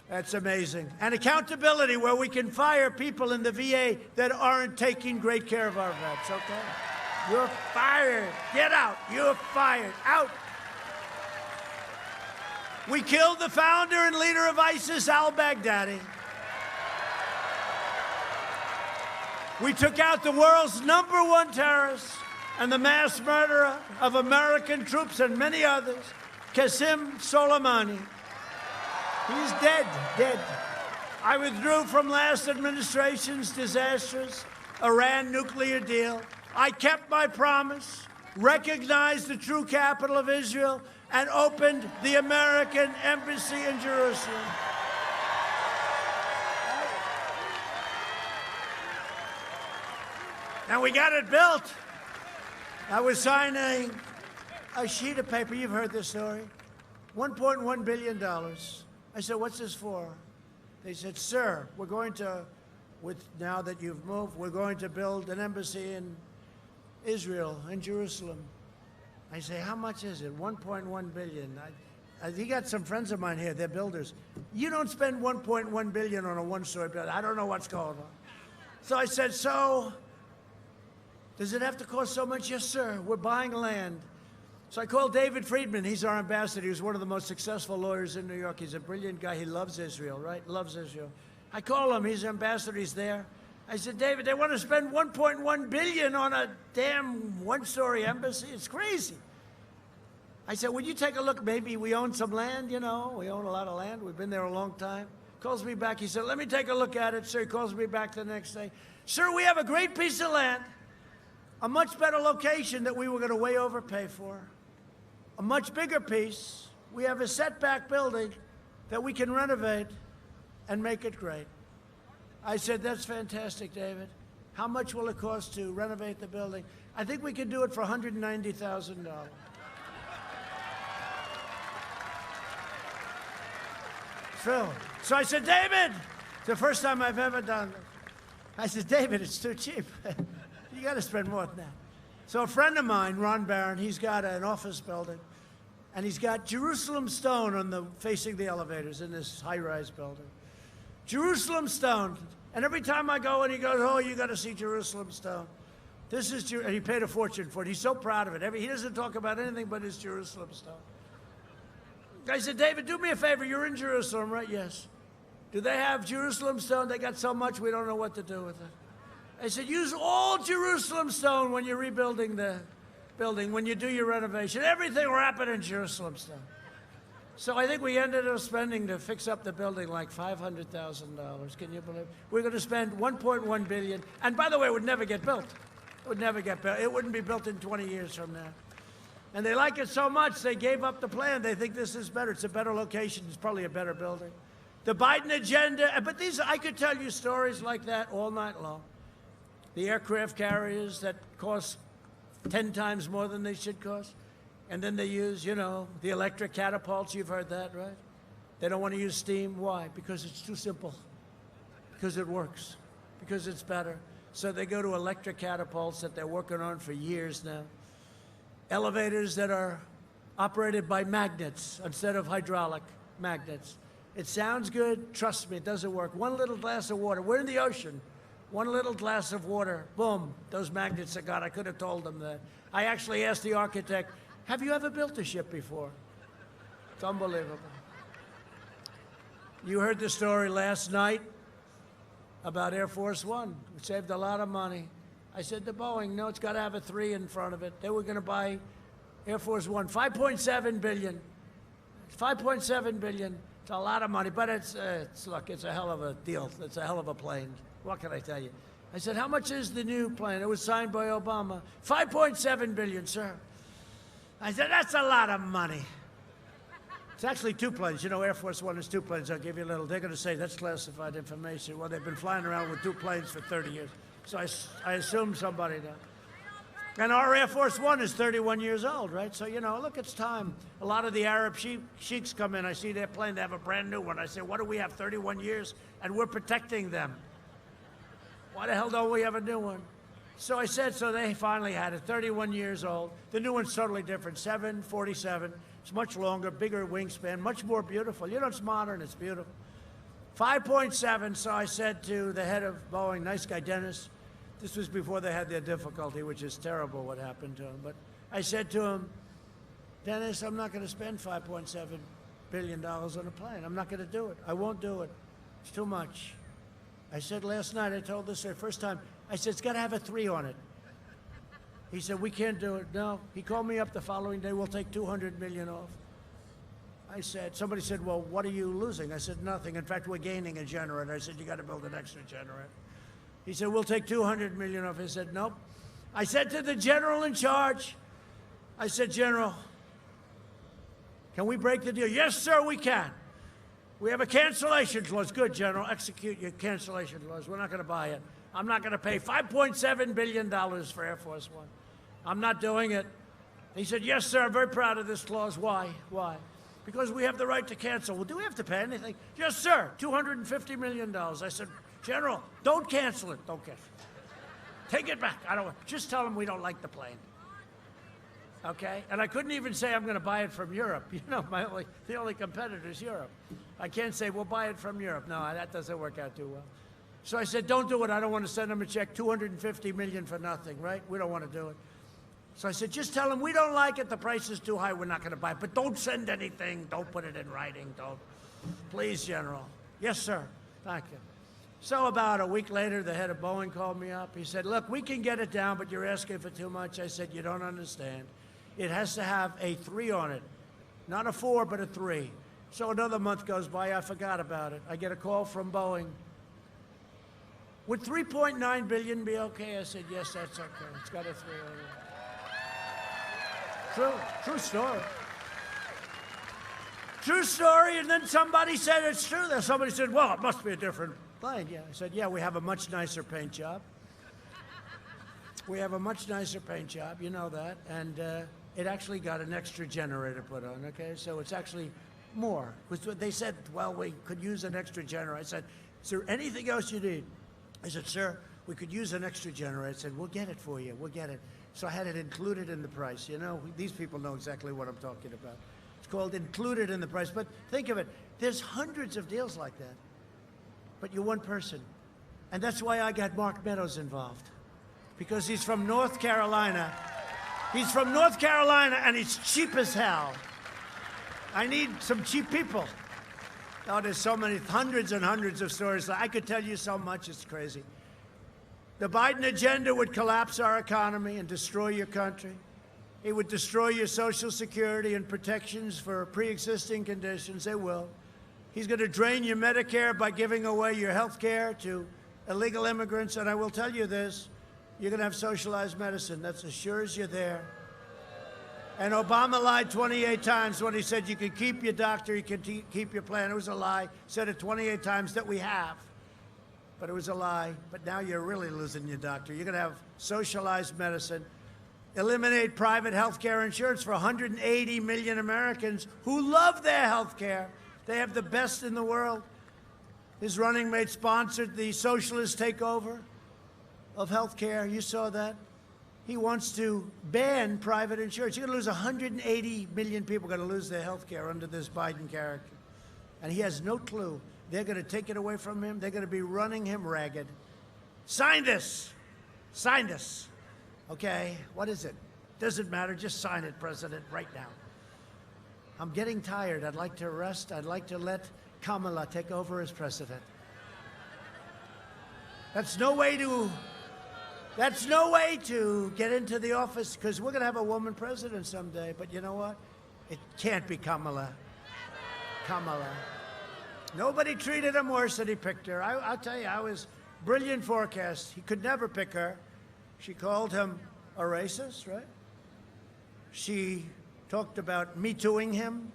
That's amazing. And accountability, where we can fire people in the VA that aren't taking great care of our vets, okay? You're fired. Get out. You're fired. Out. We killed the founder and leader of ISIS, al-Baghdadi. We took out the world's #1 terrorist and the mass murderer of American troops and many others, Qasem Soleimani. He's dead, dead. I withdrew from last administration's disastrous Iran nuclear deal. I kept my promise, recognized the true capital of Israel, and opened the American embassy in Jerusalem. And we got it built. I was signing a sheet of paper. You've heard this story. $1.1 billion. I said, what's this for? They said, sir, we're going to, now that you've moved, we're going to build an embassy in Israel, in Jerusalem. I say, how much is it? 1.1 billion. You got some friends of mine here, they're builders. You don't spend 1.1 billion on a one-story building. I don't know what's going on. So I said, so, does it have to cost so much? Yes, sir, we're buying land. So I called David Friedman, he's our ambassador. He was one of the most successful lawyers in New York. He's a brilliant guy, he loves Israel, right? Loves Israel. I call him, he's ambassador, he's there. I said, David, they want to spend 1.1 billion on a damn one-story embassy? It's crazy. I said, would you take a look? Maybe we own some land, you know. We own a lot of land. We've been there a long time. Calls me back. He said, let me take a look at it. Sir, he calls me back the next day. Sir, we have a great piece of land, a much better location that we were going to way overpay for, a much bigger piece. We have a setback building that we can renovate and make it great. I said, that's fantastic, David. How much will it cost to renovate the building? I think we can do it for $190,000. Phil. So I said, David, it's the first time I've ever done this. I said, David, it's too cheap. You got to spend more than that. So a friend of mine, Ron Barron, he's got an office building, and he's got Jerusalem stone on the facing the elevators in this high-rise building. Jerusalem stone. And every time I go and he goes, oh, you got to see Jerusalem stone. This is, and he paid a fortune for it. He's so proud of it. He doesn't talk about anything but his Jerusalem stone. I said, David, do me a favor. You're in Jerusalem, right? Yes. Do they have Jerusalem stone? They got so much we don't know what to do with it. I said, use all Jerusalem stone when you're rebuilding the building, when you do your renovation. Everything wrap it in Jerusalem stone. So I think we ended up spending to fix up the building like $500,000. Can you believe it? We're going to spend $1.1 billion. And by the way, it would never get built. It would never get built. It wouldn't be built in 20 years from now. And they like it so much, they gave up the plan. They think this is better. It's a better location. It's probably a better building. The Biden agenda, but these, I could tell you stories like that all night long. The aircraft carriers that cost 10 times more than they should cost. And then they use, you know, the electric catapults. You've heard that, right? They don't want to use steam. Why? Because it's too simple. Because it works. Because it's better. So they go to electric catapults that they're working on for years now. Elevators that are operated by magnets instead of hydraulic magnets. It sounds good. Trust me, it doesn't work. One little glass of water. We're in the ocean. One little glass of water. Boom. Those magnets are gone. I could have told them that. I actually asked the architect, have you ever built a ship before? It's unbelievable. You heard the story last night about Air Force One. We saved a lot of money. I said to Boeing, no, it's got to have a 3 in front of it. They were going to buy Air Force One, $5.7 billion. $5.7 billion. It's a lot of money, but look, it's a hell of a deal. It's a hell of a plane. What can I tell you? I said, how much is the new plane? It was signed by Obama. $5.7 billion, sir. I said, that's a lot of money. It's actually 2 planes. You know, Air Force One is 2 planes. I'll give you a little. They're going to say that's classified information. Well, they've been flying around with 2 planes for 30 years. So I assume somebody does. And our Air Force One is 31 years old, right? So, you know, look, it's time. A lot of the Arab sheiks come in. I see their plane. They have a brand new one. I say, what do we have, 31 years? And we're protecting them. Why the hell don't we have a new one? So I said, so they finally had it, 31 years old. The new one's totally different, 747. It's much longer, bigger wingspan, much more beautiful. You know, it's modern, it's beautiful. 5.7, so I said to the head of Boeing, nice guy, Dennis, this was before they had their difficulty, which is terrible what happened to him. But I said to him, Dennis, I'm not going to spend $5.7 billion on a plane. I'm not going to do it. I won't do it. It's too much. I said last night, I told this the first time, I said, it's got to have a 3 on it. He said, we can't do it. No. He called me up the following day, we'll take $200 million off. I said, somebody said, well, what are you losing? I said, nothing. In fact, we're gaining a generator. I said, you got to build an extra generator. He said, we'll take $200 million off. I said, nope. I said to the general in charge, I said, General, can we break the deal? Yes, sir, we can. We have a cancellation clause. Good, General. Execute your cancellation clause. We're not going to buy it. I'm not going to pay $5.7 billion for Air Force One. I'm not doing it. He said, yes, sir, I'm very proud of this clause. Why? Why? Because we have the right to cancel. Well, do we have to pay anything? Yes, sir, $250 million. I said, General, don't cancel it. Don't cancel it. Take it back. I don't. Just tell them we don't like the plane. Okay? And I couldn't even say I'm going to buy it from Europe. You know, the only competitor is Europe. I can't say we'll buy it from Europe. No, that doesn't work out too well. So I said, don't do it. I don't want to send them a check, $250 million for nothing, right? We don't want to do it. So I said, just tell them we don't like it. The price is too high. We're not going to buy it. But don't send anything. Don't put it in writing. Don't. Please, General. Yes, sir. Thank you. So about a week later, the head of Boeing called me up. He said, look, we can get it down, but you're asking for too much. I said, you don't understand. It has to have a 3 on it. Not a 4, but a 3. So another month goes by. I forgot about it. I get a call from Boeing. Would $3.9 billion be okay? I said, yes, that's okay. It's got a 3 on it. True story. True story, and then somebody said it's true. Then somebody said, well, it must be a different plane. Yeah, I said, yeah, we have a much nicer paint job. We have a much nicer paint job, you know that, and it actually got an extra generator put on, okay? So it's actually more. They said, well, we could use an extra generator. I said, is there anything else you need? I said, sir, we could use an extra generator. I said, we'll get it for you, we'll get it. So I had it included in the price. You know, these people know exactly what I'm talking about. It's called included in the price. But think of it, there's hundreds of deals like that. But you're one person. And that's why I got Mark Meadows involved. Because he's from North Carolina. He's from North Carolina, and he's cheap as hell. I need some cheap people. Oh, there's so many, hundreds and hundreds of stories. I could tell you so much, it's crazy. The Biden agenda would collapse our economy and destroy your country. It would destroy your Social Security and protections for pre-existing conditions. It will. He's going to drain your Medicare by giving away your health care to illegal immigrants. And I will tell you this, you're going to have socialized medicine. That's as sure as you're there. And Obama lied 28 times when he said you can keep your doctor, you can keep your plan. It was a lie. Said it 28 times that we have. But it was a lie. But now you're really losing your doctor. You're going to have socialized medicine. Eliminate private health care insurance for 180 million Americans who love their health care. They have the best in the world. His running mate sponsored the socialist takeover of health care. You saw that. He wants to ban private insurance. You're going to lose 180 million people going to lose their health care under this Biden character. And he has no clue. They're going to take it away from him. They're going to be running him ragged. Sign this. Sign this. Okay, what is it? Doesn't matter. Just sign it, President, right now. I'm getting tired. I'd like to rest. I'd like to let Kamala take over as president. That's no way to get into the office, because we're going to have a woman president someday. But you know what? It can't be Kamala. Kamala. Nobody treated him worse than he picked her. I'll tell you, I was brilliant forecast. He could never pick her. She called him a racist, right? She talked about Me Tooing him.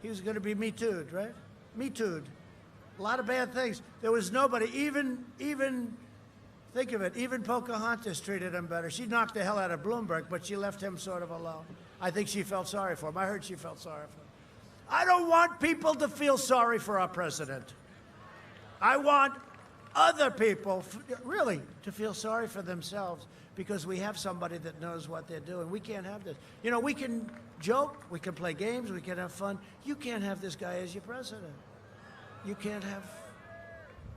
He was going to be Me Too'd, right? Me Too'd. A lot of bad things. There was nobody, even think of it, even Pocahontas treated him better. She knocked the hell out of Bloomberg, but she left him sort of alone. I think she felt sorry for him. I heard she felt sorry for him. I don't want people to feel sorry for our president. I want other people, really, to feel sorry for themselves, because we have somebody that knows what they're doing. We can't have this. You know, we can joke, we can play games, we can have fun. You can't have this guy as your president. You can't have...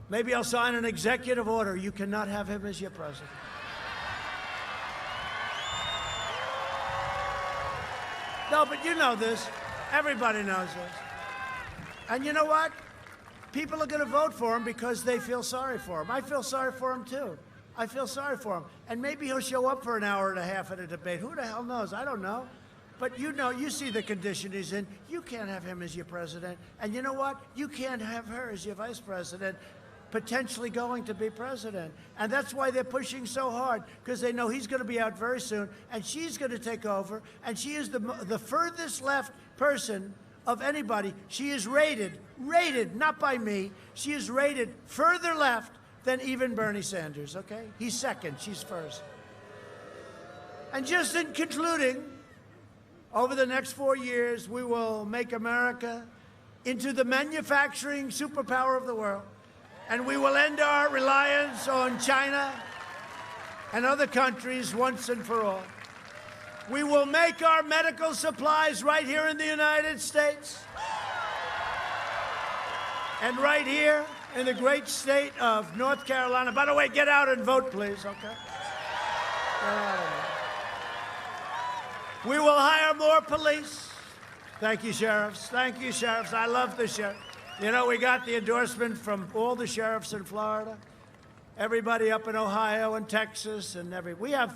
Maybe I'll sign an executive order. You cannot have him as your president. No, but you know this. Everybody knows this. And you know what? People are going to vote for him because they feel sorry for him. I feel sorry for him, too. I feel sorry for him. And maybe he'll show up for an hour and a half at a debate. Who the hell knows? I don't know. But you know, you see the condition he's in. You can't have him as your president. And you know what? You can't have her as your vice president, potentially going to be president. And that's why they're pushing so hard, because they know he's going to be out very soon, and she's going to take over, and she is the furthest left person of anybody. She is rated, not by me, she is rated further left than even Bernie Sanders, okay? He's second, she's first. And just in concluding, over the next 4 years, we will make America into the manufacturing superpower of the world. And we will end our reliance on China and other countries once and for all. We will make our medical supplies right here in the United States. And right here in the great state of North Carolina. By the way, get out and vote, please, okay? Get out of here. We will hire more police. Thank you, sheriffs. Thank you, sheriffs. I love the sheriff. You know, we got the endorsement from all the sheriffs in Florida, everybody up in Ohio and Texas, and we have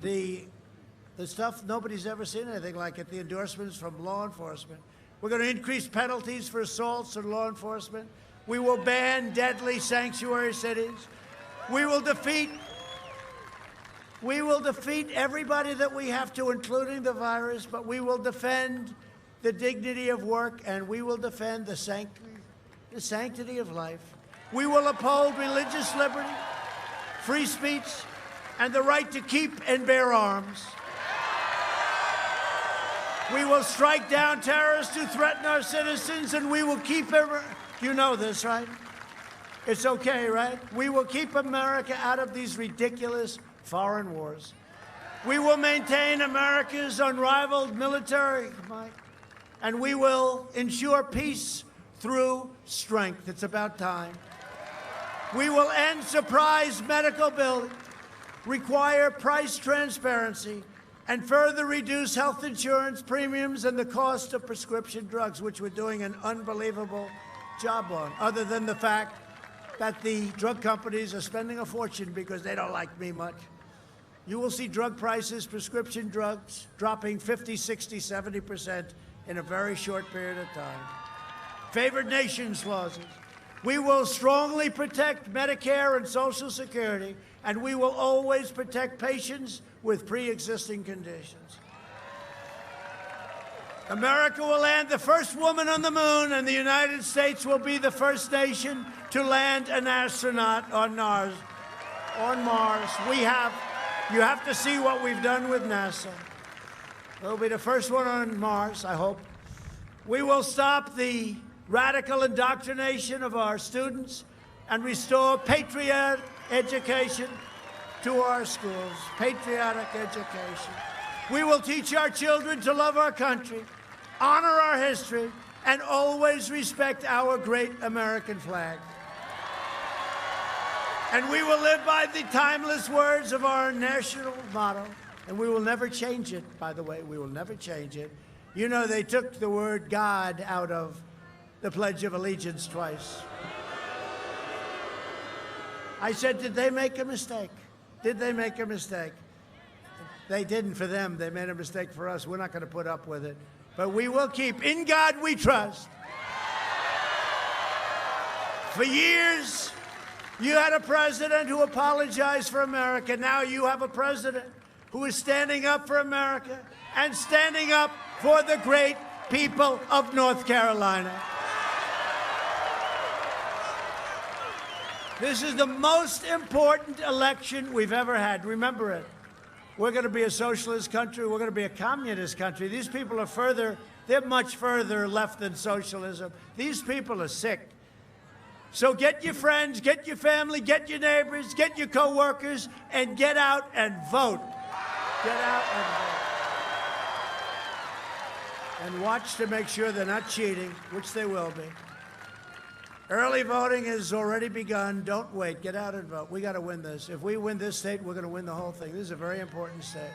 the stuff, nobody's ever seen anything like it, the endorsements from law enforcement. We're going to increase penalties for assaults and law enforcement. We will ban deadly sanctuary cities. We will defeat everybody that we have to, including the virus, but we will defend the dignity of work, and we will defend the sanctity of life. We will uphold religious liberty, free speech, and the right to keep and bear arms. We will strike down terrorists who threaten our citizens, and we will keep you know this, right? It's okay, right? We will keep America out of these ridiculous foreign wars. We will maintain America's unrivaled military might, and we will ensure peace through strength. It's about time. We will end surprise medical billing, require price transparency, and further reduce health insurance premiums and the cost of prescription drugs, which we're doing an unbelievable job on, other than the fact that the drug companies are spending a fortune because they don't like me much. You will see drug prices, prescription drugs, dropping 50, 60, 70% in a very short period of time. Favored nations clauses. We will strongly protect Medicare and Social Security, and we will always protect patients with pre-existing conditions. America will land the first woman on the moon, and the United States will be the first nation to land an astronaut on Mars. You have to see what we've done with NASA. We'll be the first one on Mars, I hope. We will stop the radical indoctrination of our students and restore patriotic education to our schools. Patriotic education. We will teach our children to love our country, honor our history, and always respect our great American flag. And we will live by the timeless words of our national motto, and we will never change it, by the way. We will never change it. You know, they took the word God out of the Pledge of Allegiance twice. I said, did they make a mistake? Did they make a mistake? They didn't for them. They made a mistake for us. We're not going to put up with it. But we will keep, in God we trust. For years, you had a president who apologized for America. Now you have a president who is standing up for America and standing up for the great people of North Carolina. This is the most important election we've ever had. Remember it. We're going to be a socialist country. We're going to be a communist country. These people are they're much further left than socialism. These people are sick. So get your friends, get your family, get your neighbors, get your co-workers, and get out and vote. Get out and vote. And watch to make sure they're not cheating, which they will be. Early voting has already begun. Don't wait. Get out and vote. We got to win this. If we win this state, we're going to win the whole thing. This is a very important state.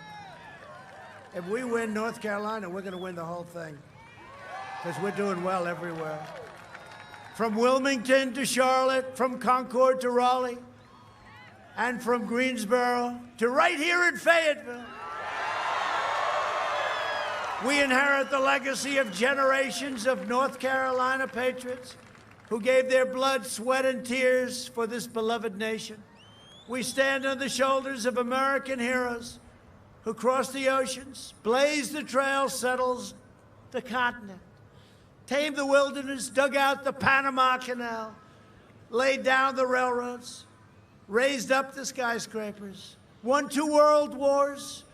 If we win North Carolina, we're going to win the whole thing because we're doing well everywhere. From Wilmington to Charlotte, from Concord to Raleigh, and from Greensboro to right here in Fayetteville. We inherit the legacy of generations of North Carolina patriots who gave their blood, sweat, and tears for this beloved nation. We stand on the shoulders of American heroes who crossed the oceans, blazed the trail, settled the continent, tamed the wilderness, dug out the Panama Canal, laid down the railroads, raised up the skyscrapers, won 2 world wars,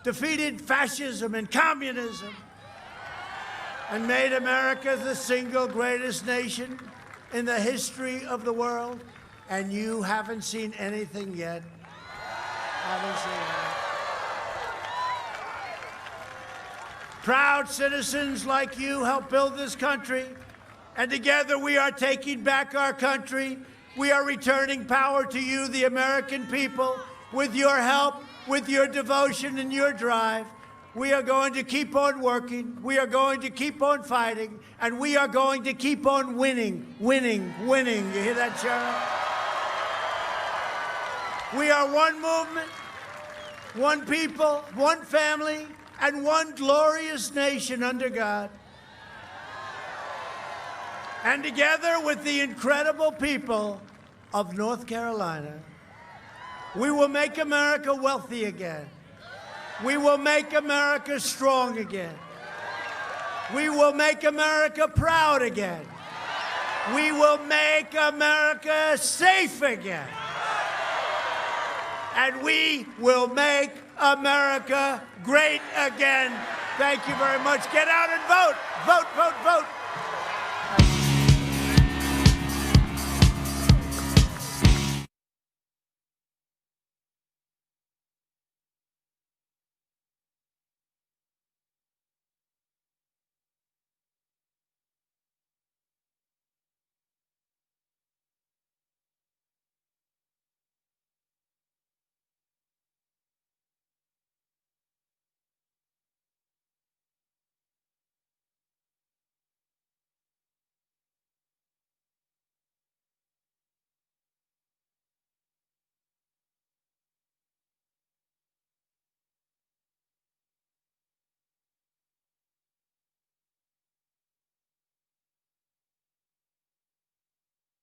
defeated fascism and communism, and made America the single greatest nation in the history of the world. And you haven't seen anything yet. Haven't seen it. Proud citizens like you helped build this country, and together we are taking back our country. We are returning power to you, the American people, with your help, with your devotion and your drive. We are going to keep on working. We are going to keep on fighting, and we are going to keep on winning, winning, winning. You hear that, Sharon? We are one movement, one people, one family, and one glorious nation under God. And together with the incredible people of North Carolina, we will make America wealthy again. We will make America strong again. We will make America proud again. We will make America safe again. And we will make America great again. Thank you very much. Get out and vote. Vote, vote, vote.